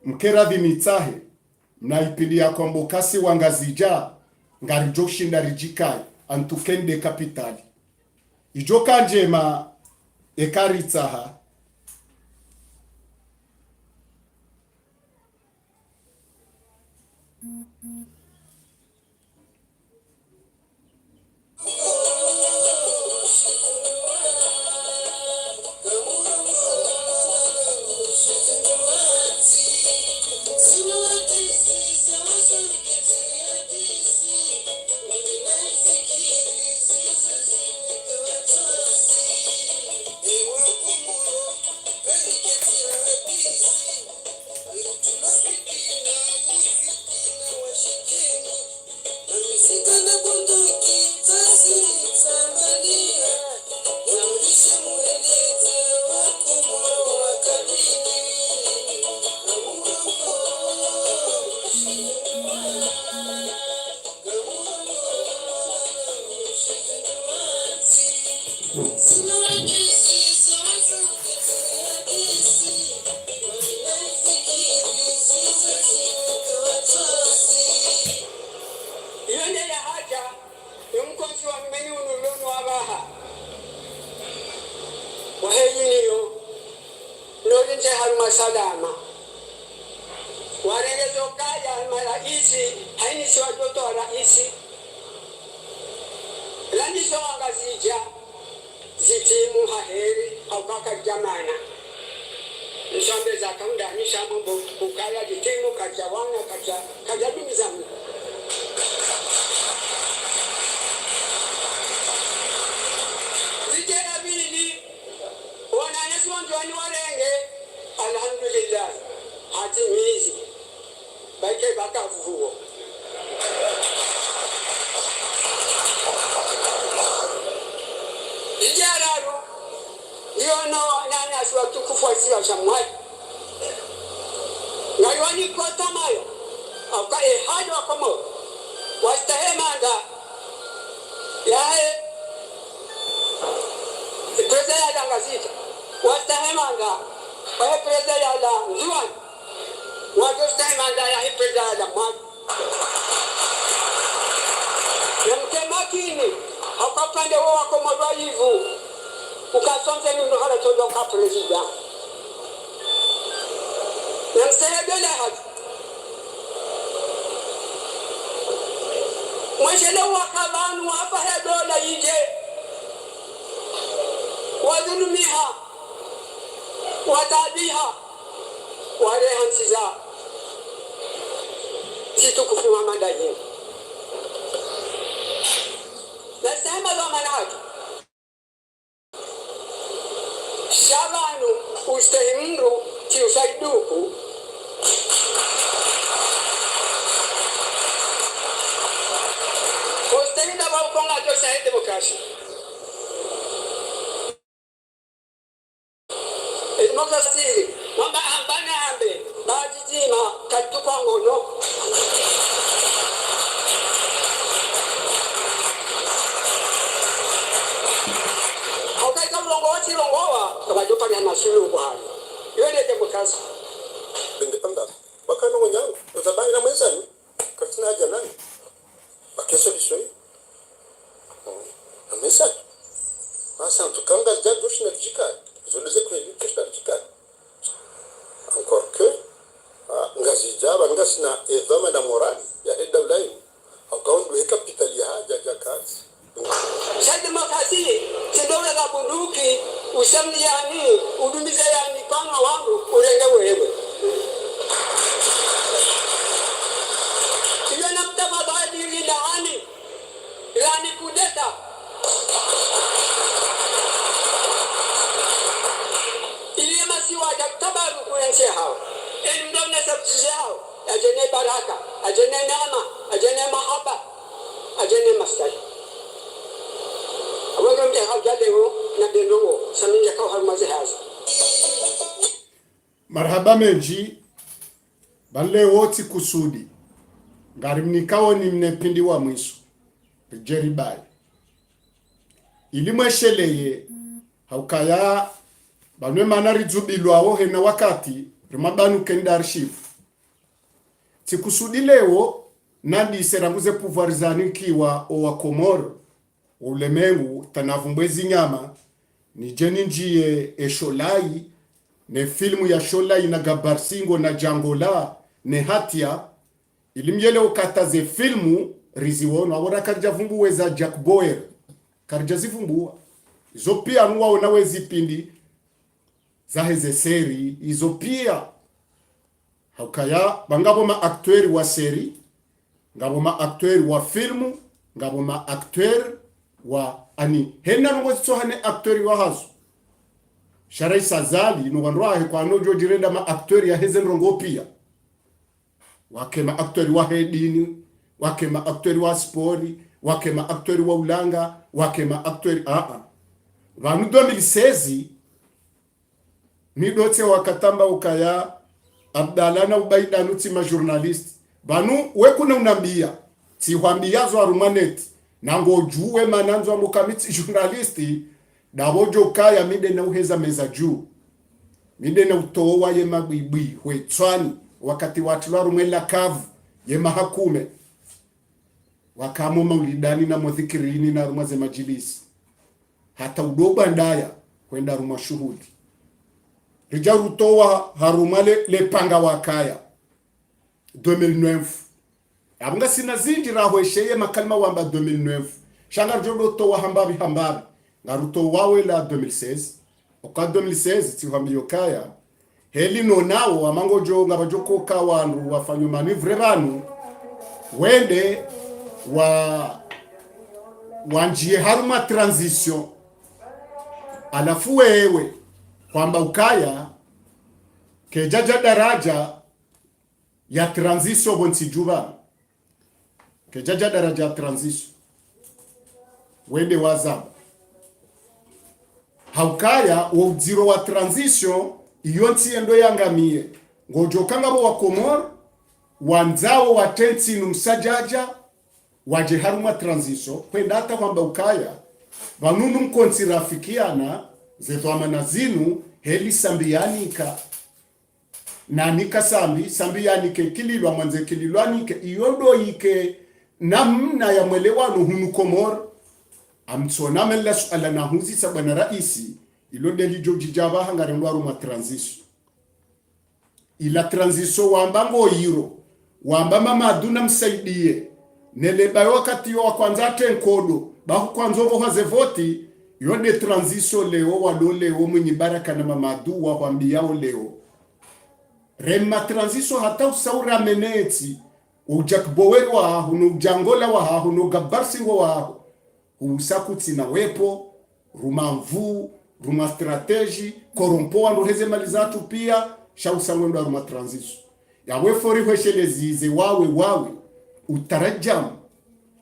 mkeradhi mitsahe mnaipindi ya kombokasi wangazija ngarijoshi ndarijikai antukende kapitali ijoka njema ekaritsaha salama waregezo kaya maraisi haini si watoto wa raisi lani so angazija zitimu haheri au kaka jamana nshambe za kaunda nishamu bukaya zitimu kajawana kajadumi zamu zijera bili wananesi wanjwani warenge alhamdulillah hatimizi baike bakavuo ijararu yono nani aswa tukufuasi wa shamwai ngaiwani kota mayo aka ehado akomo wastahemanda yae pesa ya dangazita wastahemanda kwa pesa ya la nzuan wastahemanda ya pesa ya la mwa makini akapande wako mwadhivu ukasonze ni mdohara todo ka president namsebele hadi mweshele wakabanu hapa hedola yije wadhulumiha watadiha warehansiza situkufiwa mandaji nasema zamanati shabanu ustahimru kiusaiduku ustahimda wakonga jo sahi demokrasi demokrasi mamba ambana ambe bajijima katukwa ngono kabajopanya nasulu kwa hayo yone demokrasi independent bakano wanyanga utabani na mwenzani katina haja nani bakesho lisho jaba ngasina edhama na morali ya heda ulaini haukaundu he kapitali ya haja ya kazi Shadi makasi sidole la bunduki usamni yani udumize yani kama wangu urenge wewe. Ile namtaka baadhi ilani kudeta. Ile masiwa jaktabaru kuense hao. Endone sabzi hao. Ajene baraka, ajene neema, ajene mahaba, ajene mastari. Awagam de hajadeo na dendogo saminja kwa harmaze haza. Marhaba menji bale woti kusudi ngarimnikawo ni mnepindi wa mwiso jeribai ili mwesheleye haukaya banwe manari zubilwawo hena wakati rimabanu kenda archive tikusudi leo nadi seranguze pouvoir zanikiwa owa Komoro ulemengu tanavumbwezi nyama ni jeni njie esholai ne filmu ya Sholai na Gabarsingo na Jangola ne hatia ilimyele ukataze filmu riziwono awora karja vumbuwe za Jack Boyer karja zivumbua izo pia nuwa unawe zipindi za heze seri izo pia haukaya bangabo ma aktueri wa seri ngabo ma aktueri wa filmu ngabo ma aktueri wa ani hena nungo zitohane aktueri wa hazo Sharai Sazali no wanroahe kwa nojo jirenda ma aktori ya hezen rongo pia wake ma aktori wa hedini wake ma aktori wa spori wake ma aktori wa ulanga wake ma aktori vanu 2016 midote wakatamba ukaya Abdalana ubaida nuti ma journalist vanu wekuna unambia tihwambiazo arumaneti nango juwe mananzo mukamiti journalisti dawojo kaya mide na uheza meza juu mide na utowa ye mabibwi hwetswani wakati watu warumela kavu ye mahakume wakamo maulidani na mwadhikirini na rumaze majilisi hata udoba ndaya kwenda ruma shuhudi rija rutowa harumale le panga wakaya 2009 abunga sina zinjira hwesheye makalma wamba 2009 shanga jodo towa hambabi ngaruto wawe la 2016 oka 2016 tihambio kaya heli no nawo amango jo ngabajoko ka wandu wafanyo manivre banu wende wanjie haruma transition alafu wewe kwamba ukaya kejaja daraja ya transition bonsijuba kejaja daraja ya transition wende wazaba haukaya uziro wa transition iyo ntiendo yangamie ngojo kangabo wa Komoro wanzao wa tensi numsajaja waje haruma transition kwenda hata kwamba ukaya vanunu mkonsi rafikiana zetu amanazinu heli sambianika na nika sambianike kililwa mwanze kililwanike iyondo ike namna ya mwelewano hunu Komoro amtsona mella suala na huzi sabana raisi ilo deli joji jaba hangarendwa ruma transition ila transition wamba ngoyiro wamba mama aduna msaidie neleba wakati wa kwanza tenkodo bahu kwanza ovo haze voti yode transition leo wado leo mwenye baraka na mama adu wa wambiao leo rema transition hata usaura meneti ujak bower wa hunu jangola wa hunu Gabarsingo wa usakuti na wepo rumamvu ruma strategy korompo ando heze malizatu pia shausangwendo ruma transition ya wefori hweshelezize wawe utarajam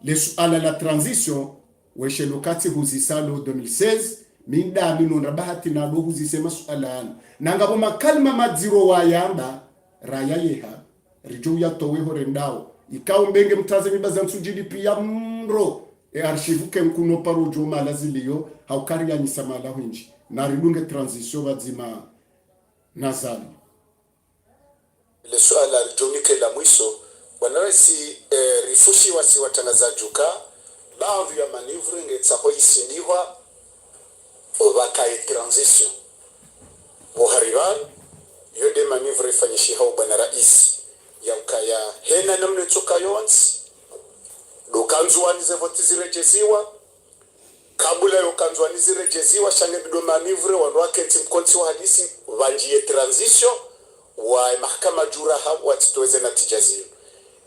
le suala la transition weshelokati huzisalo 2016 minda amino rabahati na do huzisema suala nangabo makalma madziro wa yamba raya yeha rijo ya towe horendao ikao mbenge mtaze mibaza nsujidi pia mro archive ke mkuno paro joma laziliyo haukari ya nisamala hunji na ridunge transition wazima nazali ile swala lijonike la mwiso wanawesi rifushi wasi watanazajuka baadhi ya manivre ngetsaho isindiwa obakaye transition bohariban yode manivre fanyishi hao bwana rais ya ukaya hena namne tsoka yonsi dokanzwani zevoti zirejeziwa kabula yokanzwani zirejeziwa shange bidomanivre wanwake timkonsi wa hadisi vanjie transition wa mahakama jura hawa watitoweze na tijazio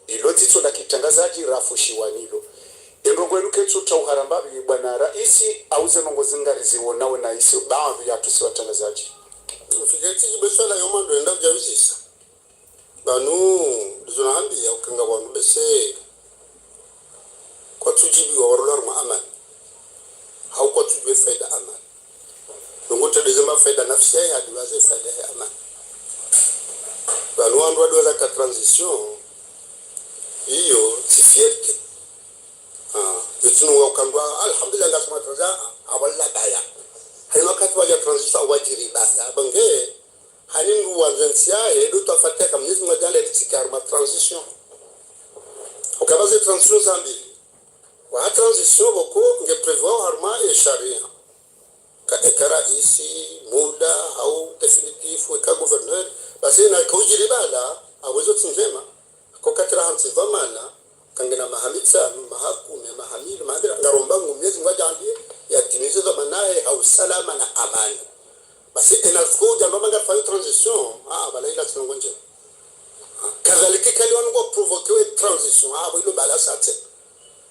ilo tito la kitangazaji rafushiwanilo endongwenu ketsu cha uharambabi bwana raisi auze nongozi ngarizi wonawe na isi baadhi ya tusi watangazaji fiketi jibesala yomando enda kujawizisa banu dizonahandi ya ukanga wanu bese kwa tujibi wa warolar ma aman hau kwa tujibi faida aman nungote dizema faida nafsi ya hadiwaze faida ya aman banu wandu wadoza ka transition hiyo si fierté yutunu wakandwa alhamdulillah ngasema transition awalla baya haina wakati wa transition wajiri baya bange haningu wanzensia edo tafatia kamnizi mwajale tikar ma transition ukabaze transition zambi wa transition boko nge prevoir harma e sharia ka ekara isi muda au definitif ka gouverneur basi na kujiri bala awezo tsinjema ko katira hansi vamana kangena mahamitsa mahakume mahamili maadira ngaromba ngumyezi ngwajambie ya timizo za manae au salama na amani basi enaskuja ndo manga fa transition bala ila tsingonje kadhalika kali wango provoquer transition ilo bala sate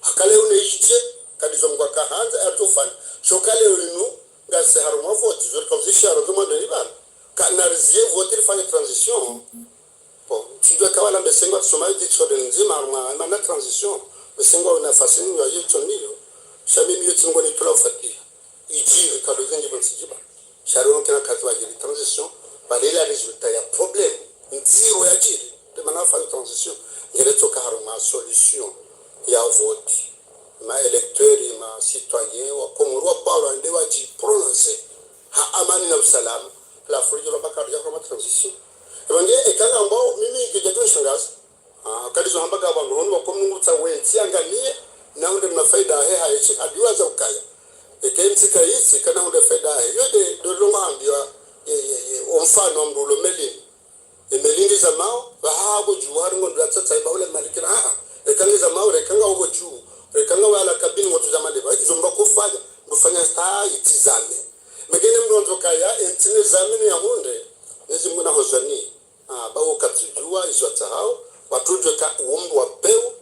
akale uneije kadizo ngwa kahanza atofan shokale ulinu ngase haruma vote je comme sharo de monde libal kanarizie voter fa transition bon tu dois kawala besengo tsoma diction de nzima haruma na transition besengo na fasini ya yitonilo shami miyotingo ni tola fatia iji kadozenje bonsijiba sharo kena katwa jiri transition balela resultat ya problème nziro ya jiri de mana fa transition ngere toka haruma solution ya vote ma électeurs ma citoyens wa komoro pa ande waji prononcer ha amani na usalama la fujo la bakari ya kwa transition ebange ekanga ambao mimi ngejeto shangaza kadizo hambaga bantu hono bakomnungu tsawenzi angamie na unde na faida he hayeche adiwa za ukaya ekemsi kaisi kana unde faida he yode dolonga ambiwa omfano mrulo melini emelingi za mao bahabo juwari ngondo tsatsa ibawle malikira ekanga za mao rekanga obo juu rekanga wala kabini ngoto za maleba izomba kufanya ngufanya sta itizame megene mronzo kaya entine zamini ya hunde nezimuna hozani bawo katujua izwata hao watujwe ka uombo wa peu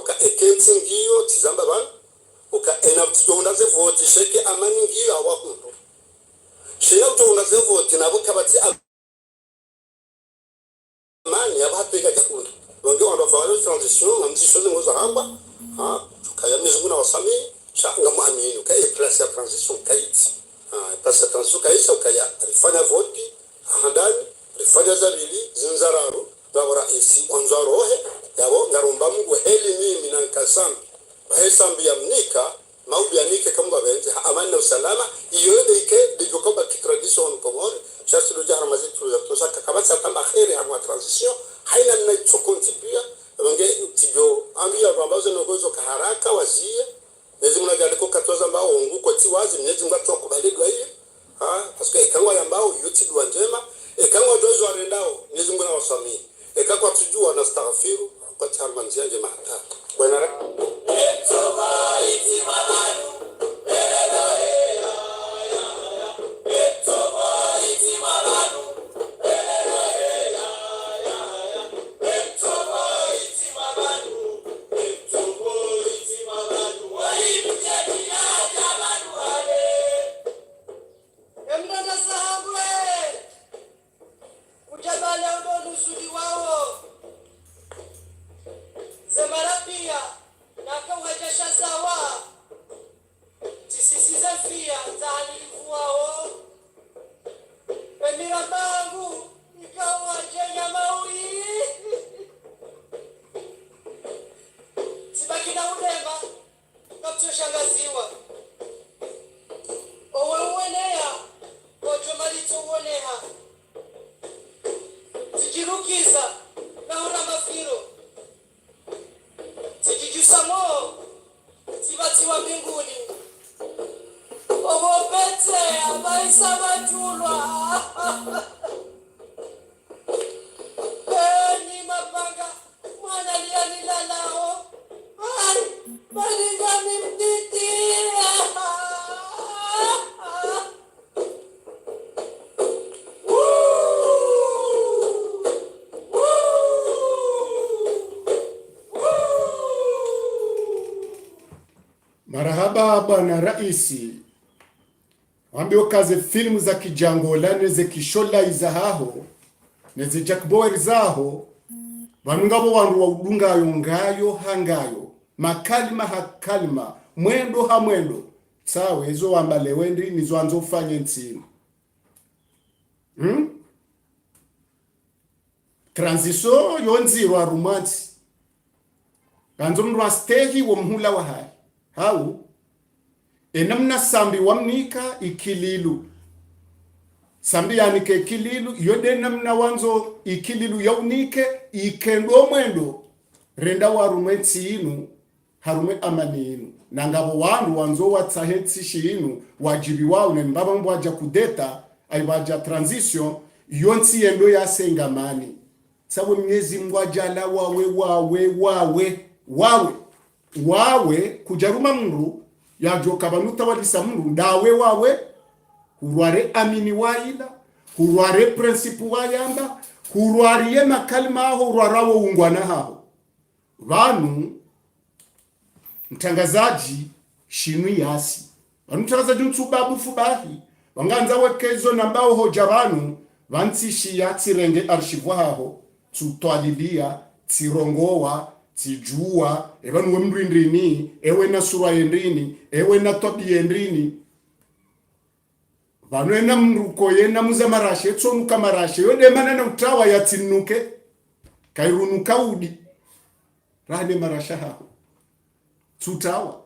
ka ekenti ngiyo tizamba bana uka enaptijo unaze vote sheke amani ngiyo awakundo sheya uto unaze vote nabo kabati amani abateka jakunda wange wando fawalo transition namzi shoze ngoza hamba kaya mizunguna wasami shanga muamini ka e place ya transition kaiti place ya transition kaisa ukaya rifanya vote handani rifanya zabili zinzararo ngabora isi onzarohe yabo ngarumba mungu heli mimi na nkasambi bahesambi ya mnika maubi ya nike kamba benze amani na usalama iyo deke dijokoba ki tradition komore chasi do jahra mazitu ya tosaka kabasa kamba khairi hamwa transition haina na chokonti pia wange tijo ambia bambazo nogozo kaharaka wazie nezi muna galiko katoza mbao nguko tiwazi nezi mwa tukubalidwa hiyo paske ekangwa ya mbao yuti dwa njema ekangwa dozo arendao nezi muna wasami ekakwa tujua na staghfiru kwa charman zianje mahata bwana etsoba itimanu Ni mapa Marahaba bwana raisi. Wambio kaze filmu za kijangola neze kishola izahaho neze Jack Bauer zaho vanungavo wandu wa udunga yongayo hangayo makalima hakalima mwendo ha mwendo sawe hizo wambale wendi nizo anzo ufanye nsinu transition yonziro arumati kanzo mndu astehi wo mhula wa hai hau enamna sambi wamnika ikililu sambi yanike ikililu yode namna wanzo ikililu yaunike ikendo mwendo renda warumeti inu harume amani inu nangabo wandu wanzo watsahetsi shinu wajibi wao ne mbaba mbo aja kudeta aibaja transition yonsi endo ya sengamani sawe mnyezi mwajala wawe kujaruma mndu yajoka banuta walisa mndu ndawe wawe hurware amini waila hurware principe wayamba hurwariye makalima aho hurwarawo ungwana hao vanu mtangazaji shinu yasi vanu mtangazaji mtsubabu fubahi wanganza wekezo nambao hoja vanu vantishi ya tirenge archivo hao tutwalilia tirongowa tijua evanu wemrindrini ewe na sura yendrini ewe na tobi yendrini vanu ena mruko yena muza marashe etsonuka marashe yode manana utawa yatinuke kairunuka udi rane marasha hao tutawa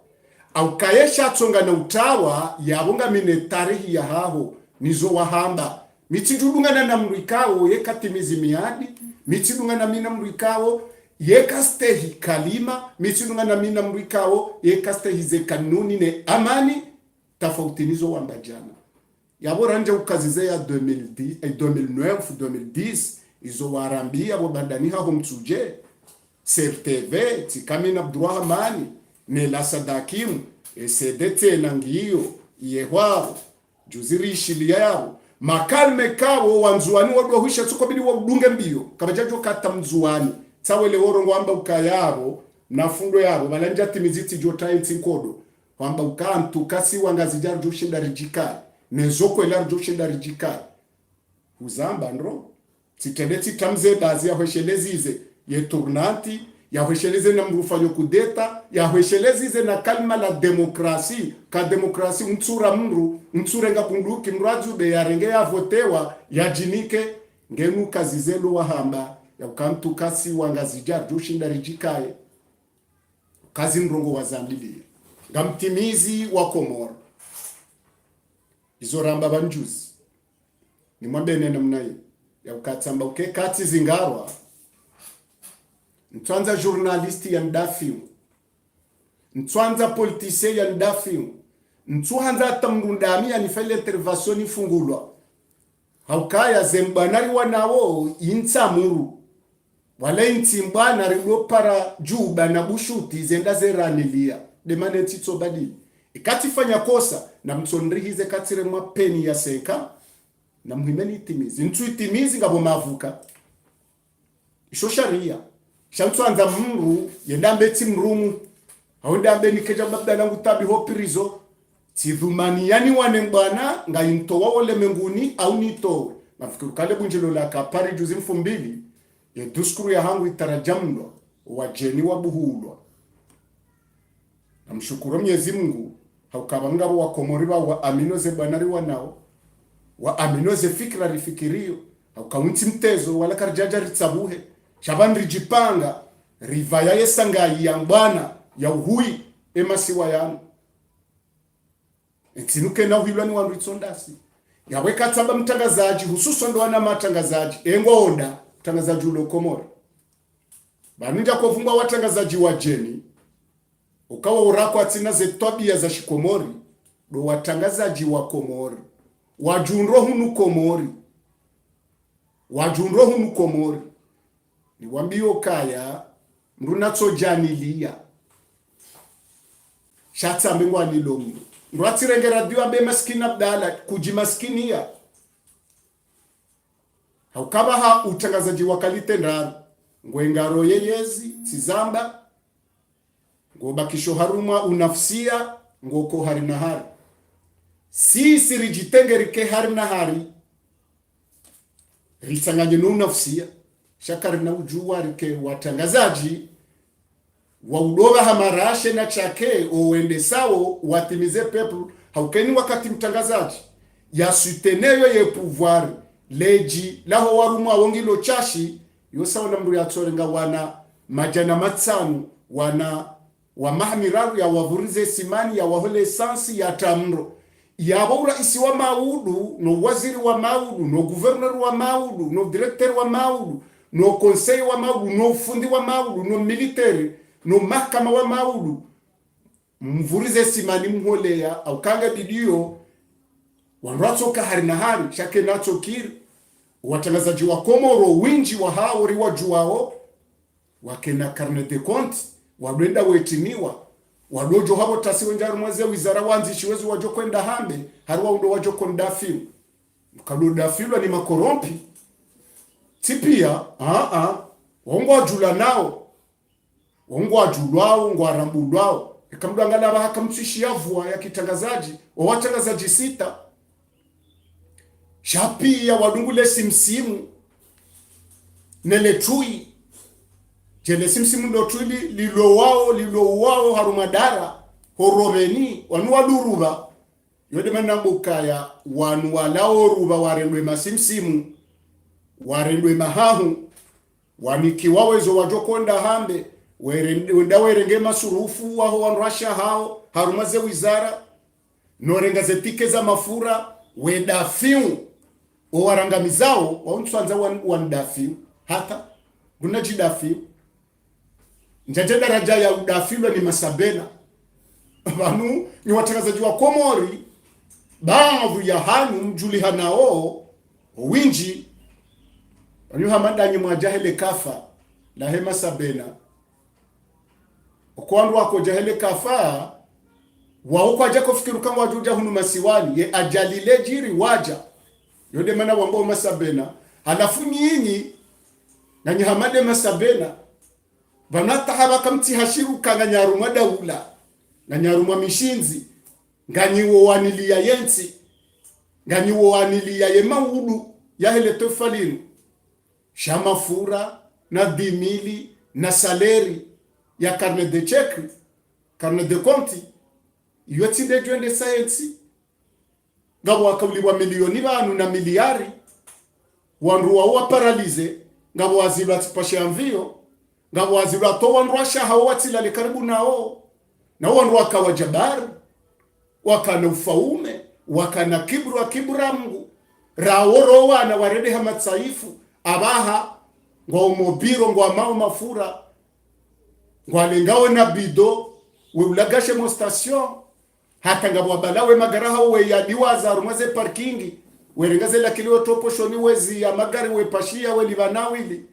au kayesha tsonga na utawa yabonga mine tarihi ya hao nizo wahamba mitidudungana na mrikao yekatimizi miadi mitidungana mina mrikao yekastehi kalima mitidungana mina mrikao yekastehi ze kanuni ne amani tafautinizo wambajana yaboranje ukazize ya 2009 2010 izo warambi abo bandani haho mtsuje CRTV tikamina Abdurrahmani ne la sadakim esedete nangiyo yehwaro juziri shilia yao makalme kawo wanzuani wadwa huisha tukobidi wa udunge mbio kabajajo kata mzuani tawele horongo amba ukayaro na fundo yaro balanja timiziti jota intinkodo wamba ukantu kasi wangazijar joshinda rijikai nezoko elar joshinda rijikai uzamba ndro titendeti tamze bazi ya hweshelezize ye turnanti ya hwesheleze na mrufanyo kudeta ya hweshelezize na kalima la demokrasi ka demokrasi mtsura mru mtsurenga kunduki mrajube ya renge ya votewa ya jinike ngenu kazizelo wahamba ya ukantu kasi wangazijar joshinda rijikaye kazi mrongo wazambilia ngamtimizi wa Komoro izoramba banjuzi ni mwambene namna hiyo ya ukatsamba uke kati zingarwa ntwanza journalisti ya ndafiu ntwanza politicien ya ndafiu ntwanza tamrundami ya nifele intervention ifungulwa haukaya zembanari wanawo intsamuru wala intimbana ringo para juba na bushuti zenda zeranilia demane tito badi ikatifanya kosa na mtsonrihize katire mapeni ya senka na muhimeni itimizi ntu itimizi ngabo mavuka isho sharia shamtwanza mru yendambe timrumu haundambe nikeja babda nangu tabi hopirizo tidhumani yani wanembana ngaintowa wole menguni au nitowe nafikiri kale bunjilo la kapari juzi mfumbili ya duskuru ya hangu itarajamno wajeni wa buhulwa na mshukuru Mwenyezi Mungu haukabanga wa Komori wa aminoze banari wanao wa aminoze fikra rifikirio haukaunti mtezo wala karjaja ritsabuhe shabandri jipanga rivaya yesangai ya mbana ya uhui emasiwa yangu etinuke na uhilwani wa ritsondasi yaweka tsamba mtangazaji hususo ndo wana matangazaji engoonda mtangazaji ulo Komori baninja kuvumba watangazaji wa jeni ukawa urako atina ze tabia za shikomori do watangazaji wa Komori wajunro hunu Komori ni wambio kaya mruna tsojanilia shatsa mbingwa nilomno mratirenge radio abe maskini abdala kujimaskinia haukaba ha utangazaji wa kalite ndaro ngwengaro yeyezi tizamba ngo bakisho haruma unafsia ngoko hari na hari sisi rijitengerike hari na hari ritsanganye no unafsia shakari na ujua rike watangazaji wa udoba hamarashe na chake uende sawo watimize pepu haukeni wakati mtangazaji ya suteneyo ye pouvoir leji laho warumwa wongilo chashi yosawa na mru ya tsorenga wana majana matsanu wana wa mahamiraru ya wavurize simani ya wahole sansi ya tamro ya baura isi wa maudu no waziri wa maudu no governor wa maudu no director wa maudu no conseil wa maudu no fundi wa maudu no military no mahakama wa maudu mvurize simani mhole ya au kanga didio wanratsoka hari na hari shake nacho kiri watangazaji wa Komoro winji wa hao riwa juao wakena carnet de compte wadenda wetimiwa wadojo habo tasiwe njaru mwaze wizara wanzishi wezu wajo kwenda hambe harwa undo wajo konda filu mkado da filu ni makorompi tipia wongo ajula nao wongo ajulwao ngo arambulwao ikamdangala bahaka mtishia vua ya kitangazaji watangazaji sita shapia wadungule simsimu neletui jele simsimu ndo tuli lilo wao harumadara horobeni wanu waduruba yode manambukaya wanu walao ruba warendwe masimsimu warendwe mahahu wanikiwawezo wajokonda hambe wenda werenge masurufu waho wanrasha hao harumaze wizara norenga zetike za mafura wedafiu owarangamizao wauntswanza wandafiu hata gunajidafiu njaje daraja ya udafilwa ni masabena vanu ni watangazaji wa Komori baadhi ya hanyu mjulihanao winji wanyu hamandanyi mwajahele kafa la hema sabena okwandu wako jahele kafa wauko aja kufikiru kama wajuja hunu masiwani ye ajalile jiri waja yode mana wambo masabena halafu nyinyi na nyihamade masabena vanata habaka mti hashiru kanga nyarumwa daula na nyarumwa mishinzi nganyiwo wanilia yensi nganyiwo wanilia yemaudu ya hele tofalinu shamafura na dimili na saleri ya carnet de chèque carnet de compte yoti de jwende science ngabo wakauliwa milioni banu na miliari wanruwa wa paralize ngabo wazilwa tipashe mvio ngabo wazilwa to wanrwasha hao watila karibu nao na wanruwa kawa jabar wakana ufaume wakana kibru akibra Mungu raoro wana warede hamatsaifu abaha ngo mobiro ngo amao mafura ngo alengawe na bido we ulagashe mo station hata ngabo wabalawe magaraha we yadiwaza rumaze parking we rengaze la kilio topo shoni wezi ya magari we pashia we libanawili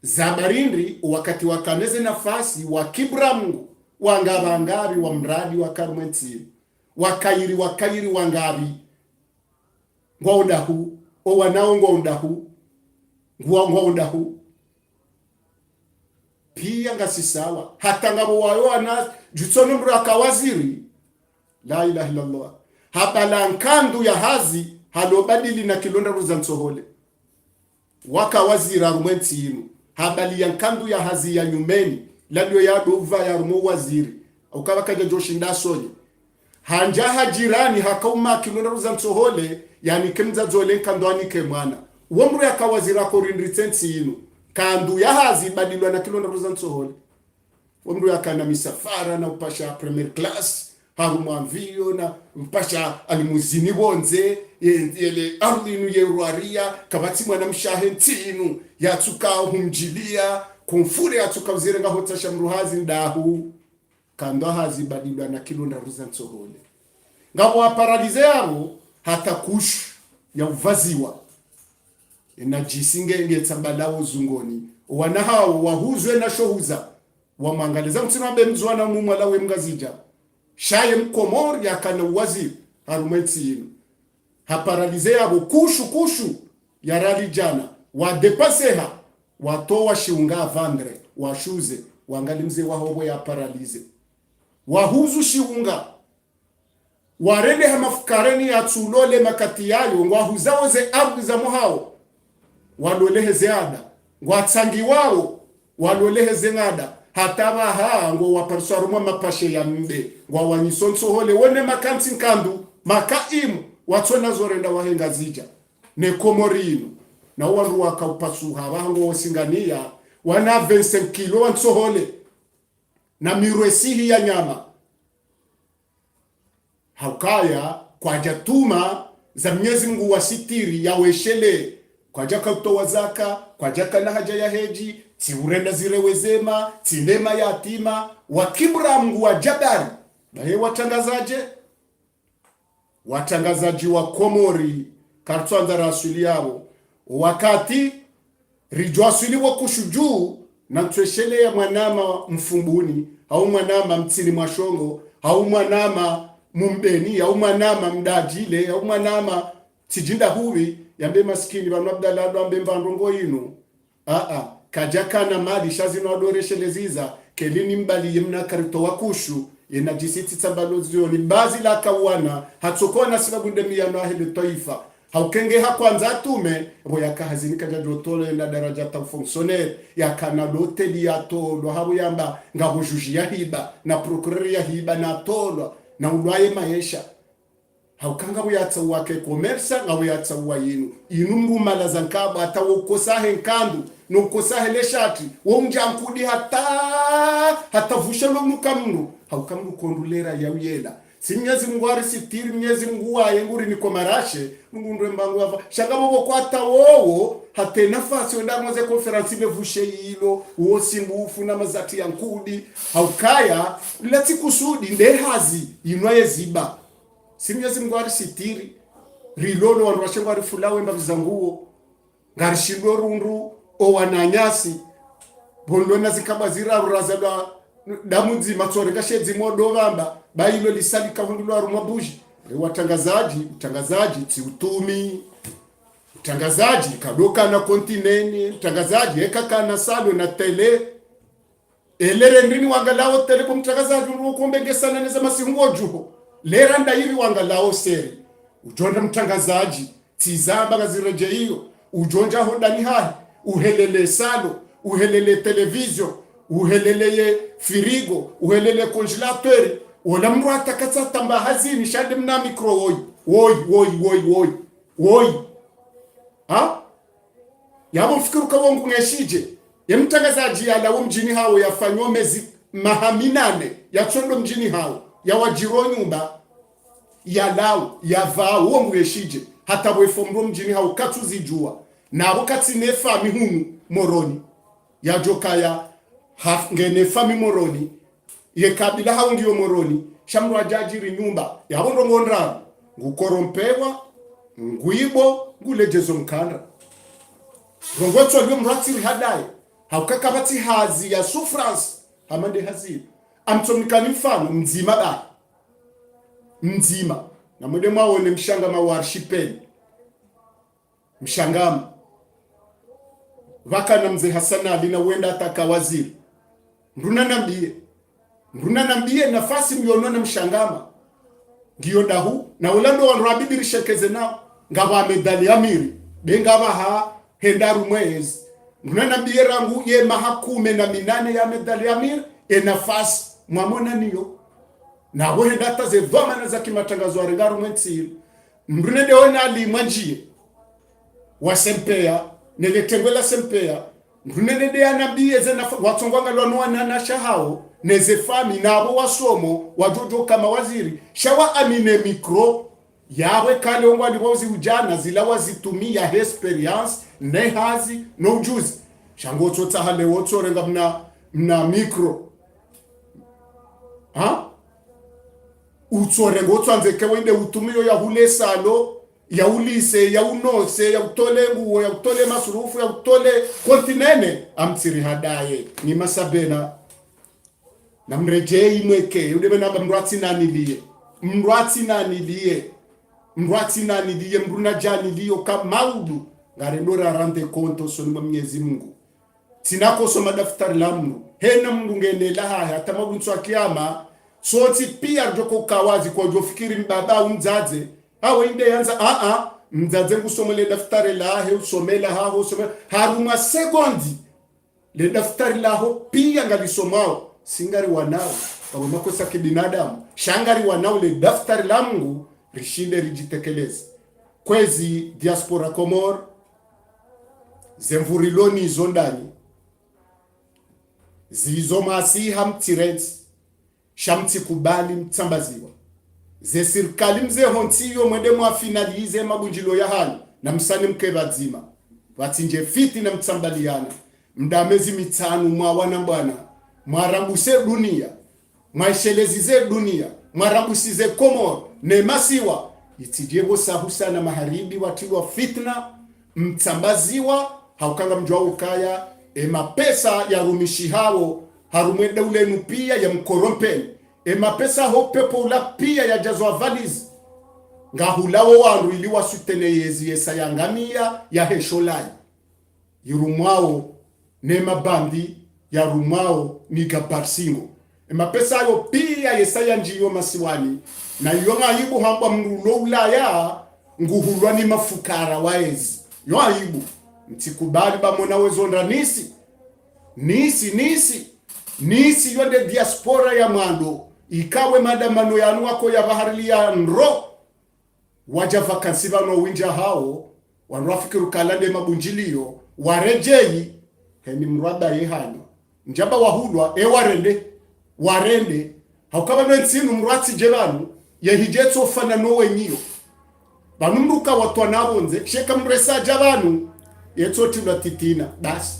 zabarindi wakati wakaneze nafasi wa kibra Mungu wangabangabi wa mradi wa Karmenti wakairi wangabi ngwaundahu o wanao ngwaundahu ngwaundahu pia ngasisawa hata ngabo wayo ana jutsono mraka waziri la ilaha illallah habala nkandu ya hazi halobadili na kilonda ruza nsohole waka wazira rumenti inu habali ya nkandu ya hazi ya nyumeni ladio ya dova ya rumo waziri ukawa kaja joshinda sonye hanja hajirani hakauma kilonda ruza nsohole yani kemza zole nkandwani ke mwana womru ya kawazira ko rindritsensi inu kandu ya hazi badilwa na kilonda ruza nsohole womru ya kana misafara na upasha premier class haruma mvio na mpasha alimuzini bonze yele arlinu yeruaria kabati mwana mshahentinu yatuka humjilia kumfure yatuka uzirenga hotasha mruhazi ndahu kando hazi badilwa na kilonda ruza nsohole ngabo aparalize yaro hata kushu ya uvaziwa na jisinge ngetsambalao zungoni wana hao wahuzwe na shohuza wamangaliza mtima bemzwana mumala we mgazija shaye mkomori yakana waziri harumeti inu haparalize yabo kushu ya rali jana wadepaseha watowa shiunga vandre washuze wangali mzee wahobo ya paralize wahuzu shiunga warende hamafukareni ya tulole makati yayo ngwahuzao ze abdu za muhao walolehe zeada ngwatsangi wao walolehe zengada hataba ha ngo waparsaruma mapashe ya mbe ngwa wanyisonso hole wone makanti nkandu makaimu watona zorenda wahenga zija ne komorino na wandu wakaupasuha wango wasingania wana 25 kilo wansohole na mirwesihi ya nyama haukaya kwa jatuma za Mwenyezi Mungu wasitiri ya weshele kwa jaka utowa zaka kwa jaka na haja ya heji ti urenda zirewezema ti nema yatima wakibra Mungu wa jabari bae watangazaji wa Komori kartwanza rasuli yao wakati rijwasuli wa kushujuu na mtweshele ya mwanama mfumbuni au mwanama mtini mwashongo au mwanama mumbeni au mwanama mdajile au mwanama tijinda huwi yambe maskini banu abdalado ambe mbandongo inu kajaka na mali shazino adoreshe ziza kelini mbali yemna karito wakushu yena jisiti tabalozi ni bazi la kawana hatsokona na sababu ndemia na hele taifa haukenge hakwanza tume bo yakahazini kaja jotole na daraja ta fonctionnaire yakana loteli ya tolo habu yamba ngabo juji ya hiba na procureur ya hiba na tolo na ulwaye maisha haukanga buyatsa wake komersa ngabo yatsa wayinu inumbu mala zankaba atawokosa henkandu no kosa hele shati wonja nkudi hata vushelo mukamnu haukamnu kondulera ya uyela Mwenyezi Mungu arisitiri Mwenyezi Mungu waye nguri niko marashe Mungu ndo mbangu hapa shagabo kwata wowo hate nafasi wenda mwaze conference bevushe hilo wosi ngufu na mazati ya nkudi haukaya lati kusudi ndehazi inwaye ziba Mwenyezi Mungu arisitiri rilolo wanwashe ngari fulawe mbavizanguo ngarishindo rundu o wananyasi bondona zikaba ziraruraza damuzi matsore kashedzi modo vamba bailo lisali kahundulwa rumabuji utangazaji ti utumi utangazaji kadoka na kontineni utangazaji eka na salo na tele elere ndini wangalao tele kwa mtangazaji urukombe sana neza masingojuho lera ndairi wangalao seri ujonda mtangazaji tizamba gazireje hiyo ujonja hodani hai uhelele salo uhelele television uhelele firigo uhelele congelateur wala mru atakatsa tamba hazini shade mna micro woi ha yabo mfikiru kawongu ngeshije yemtangazaji ala mjini hao yafanywa mezi mahaminane ya chondo mjini hao ya wajiro nyumba ya lao ya vao wongu ngeshije hata boifomro mjini hao katuzijua na wakati nefa mihunu moroni ya jokaya ngene fami moroni ye kabila hao ndio moroni shamru ajajiri nyumba ya bondo ngondra ngukorompewa nguibo ngulejezo mkanda ngongotso lyo mratsi hadai haukakabati hazi ya souffrance hamande hazi amtomikani mfano mzima na mwede mwawone mshangama wa archipel mshangama vaka na mzee Hassan Ali na wenda ataka waziri Mruna nambie nafasi mionona mshangama ngiyo dahu na ulando wanrabidi rishekeze nao ngaba medali amiri bengaba ha hendaru mwezi mruna nambie rangu ye mahakume na minane ya medali amiri nafasi mwamona niyo na wohe data ze vama na za kimatangazo arengaru mwenziri mruna deona ali mwanjie wasempea neletengwela sempea mrunene ya nabii ezena watongwanga lwanwa na shahao neze fami nabo wasomo wajojo kama waziri shawa amine mikro yawe kale ongwali wazi ujana zila wazitumia experience ne hazi no ujuzi shango tsotsa hale wotsorenga mna mikro ha utsorenga otsanzeke wende utumiyo ya hule salo ya ulise ya unose ya utole nguo ya utole masurufu ya utole kontinene amtsiri hadaye ni masabena na mrejei mweke udebe namba mrwatsi nanilie mruna jani liyo kamaudu ngarendora rande konto sonima Mwenyezi Mungu tinako soma daftari la mru hena mru ngende la haya hata mabuntu akiyama soti pia joko kawazi kwa jofikiri mbaba umzaze hawa inde yanza mzaze ngusoma le daftari la he usomela haho usomela haruma sekondi le daftari la ho pia ngalisomao singari wanao kwa makosa kibinadamu shangari wanao le daftari la Mungu rishinde rijitekeleze kwezi diaspora Komor zemvuriloni zondani zizomasi hamtireti shamti kubali mtambaziwa ze sirikali mze hontiyo mwende mwafinalize mabunjilo ya hali na msani mkebadzima watinje fiti na mtambaliana mdamezi mitanu mwawana mbwana mwarambuse dunia mwaishelezize dunia mwarambusize Komor nemasiwa itijebo sahusa na maharibi watilwa fitna mtambaziwa haukanga mjua ukaya mapesa ya rumishi hao harumwenda ulenu pia ya mkorompeni mapesa ho pepo ula pia ya jazwa valizi ngahulawo wandu ili wasutene yezi yesa yangamia ya hesholai yurumwao nema bandi ya rumwao ni gabarsingo mapesa yo pia yesa yanjiyo masiwani na yonga aibu hamba mrulo ulaya nguhulwa ni mafukara waezi yo aibu mtikubali bamona wezonda nisi yonde diaspora ya mwando ikawe madamano yanu wako ya bahari ya nro waja vakansi bano winja hao wanrafikiru kalande mabunjilio warejei heni mrada yehano njaba wahulwa warende haukaba nensinu mrati jebanu yehijetso fana nowe nyiyo banumruka watu wanabonze sheka mresa jabanu yetso tilwa titina basi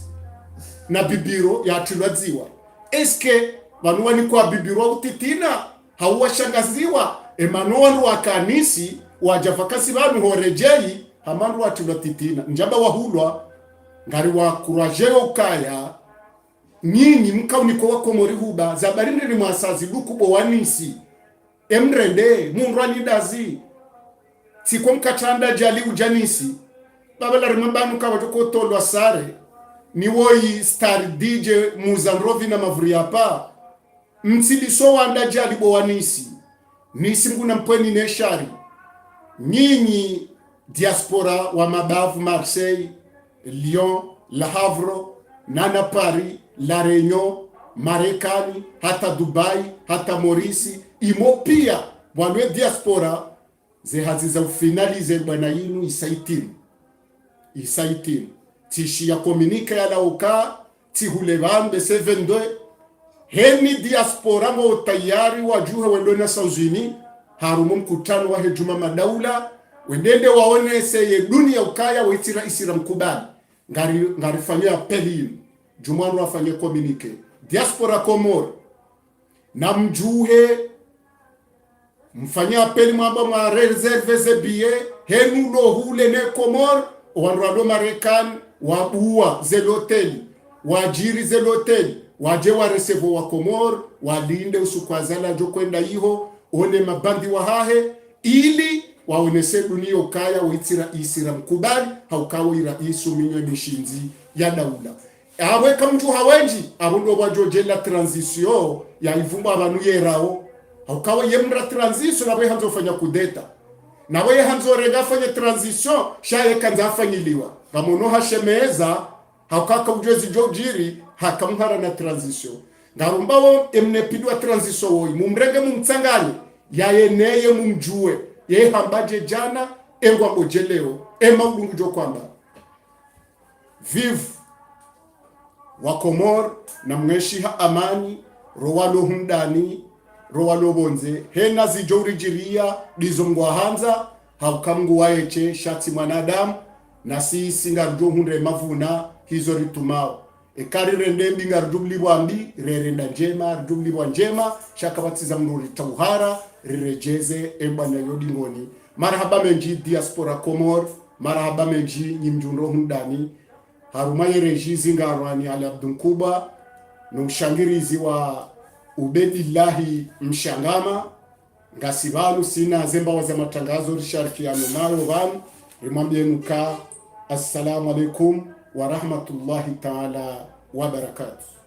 na bibiro ya tilwa ziwa eske banu wani kwa bibiro utitina hauwa shangaziwa emano wanu wakanisi wajafakasi banu horejei hamandu wa tilwa titina njaba wahulwa ngari wa kurajeo ukaya nyinyi mkauniko wa Komori huba zabarinde ni mwasazi dukubo wanisi emrende munrani dazi tiko mkatanda jali ujanisi babala rimambanu kawa joko tolwa sare ni woi star DJ muzanrovi na mavuri hapa msidiso wanda jali bo wanisi nisi mguna mpweni neshari nyinyi diaspora wa mabavu Marseille, Lyon, La Havre, Nana Paris, La Réunion, Marekani, hata Dubai, hata Morisi, imo pia wanwe diaspora ze haziza ufinalize bwana yinu isaitimu tishi ya komunika ya lauka tihulebambe 72 heni diaspora mo tayari wajuhe wendo na Sauzini harumu mkutano wa hejuma madaula wendende waone seye dunia ukaya waitira isira mkubali ngari fanya pelin jumanu wafanya komunike diaspora Komor na mjuhe mfanya peli mwamba mwa reserve zebie henu lo hule ne Komor wanrado Marekani wabuwa zeloteli wajiri zeloteli waje wa resevo wa Komor walinde usukwazala jo kwenda iho one mabandi wa hahe ili waonese dunia ukaya waitira isira mkubali haukawo iraisu minyo nishinzi ya daula awe kamju hawenji abundo wajoje la transition ya ivumba abantu yerao haukawo yemra transition nawe hanzo fanya kudeta nawe hanzo rega fanya transition shaye kanza fanyiliwa kamono hashemeza haukaka ujezi jojiri hakamhara na transition ngarumbawo emnepidwa transition woi mumrege mumtsangani yayeneye mumjue ye hambaje jana engwa mojeleo emaudungu jo kwamba vive wa Komor na mngeshiha amani rowalo hundani rowalo bonze hena zijorijiria dizongwa hanza haukamgu waeche shati mwanadamu na si singarjo hunde mavuna hizo ritumao ekari rende mbinga rdublibwa mbi rerenda njema rdublibwa njema shakabatiza mnuri tauhara rirejeze ebwana yodingoni marhaba menji diaspora Komor marhaba menji nyimjundo hundani harumaye reji zingarwani Ali Abdunkuba nushangirizi wa Ubedillahi Mshangama ngasibanu sina zemba waza matangazo risharikiano nayo vanu rimwambie nuka assalamu alaikum wa rahmatullahi ta'ala wabarakatuh.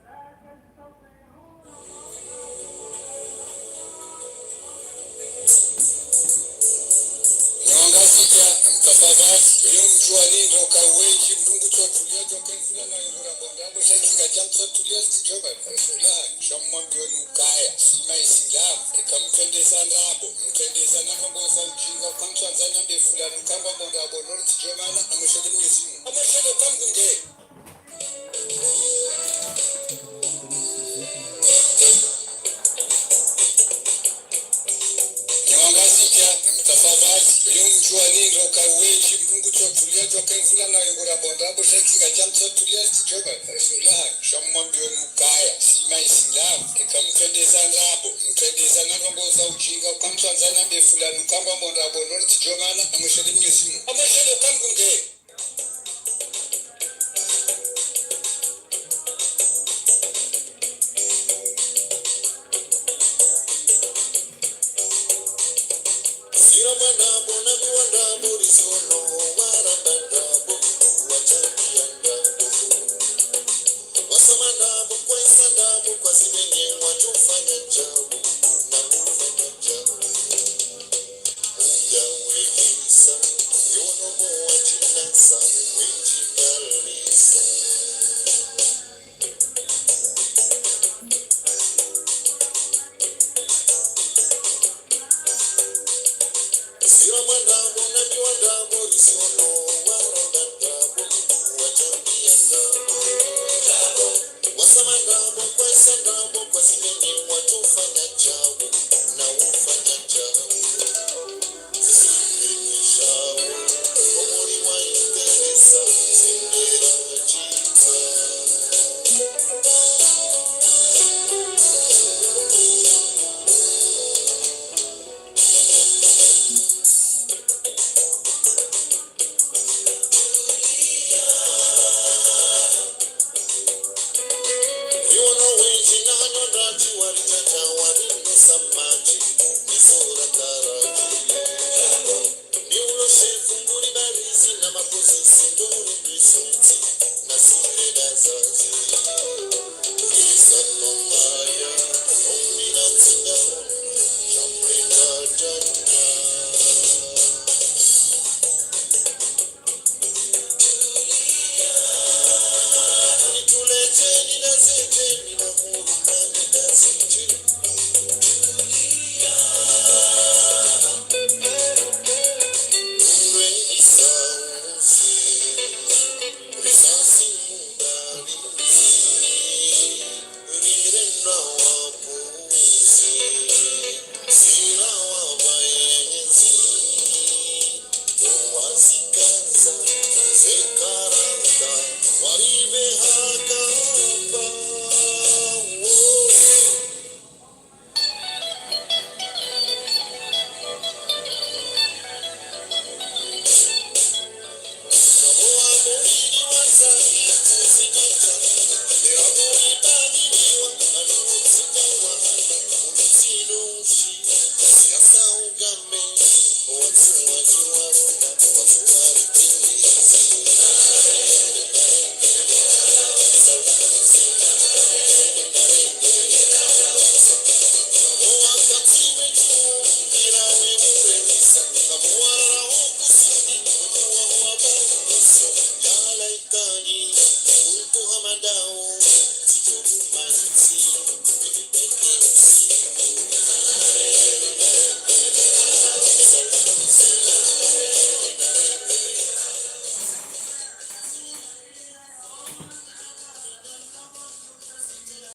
You know, we know that you are the one who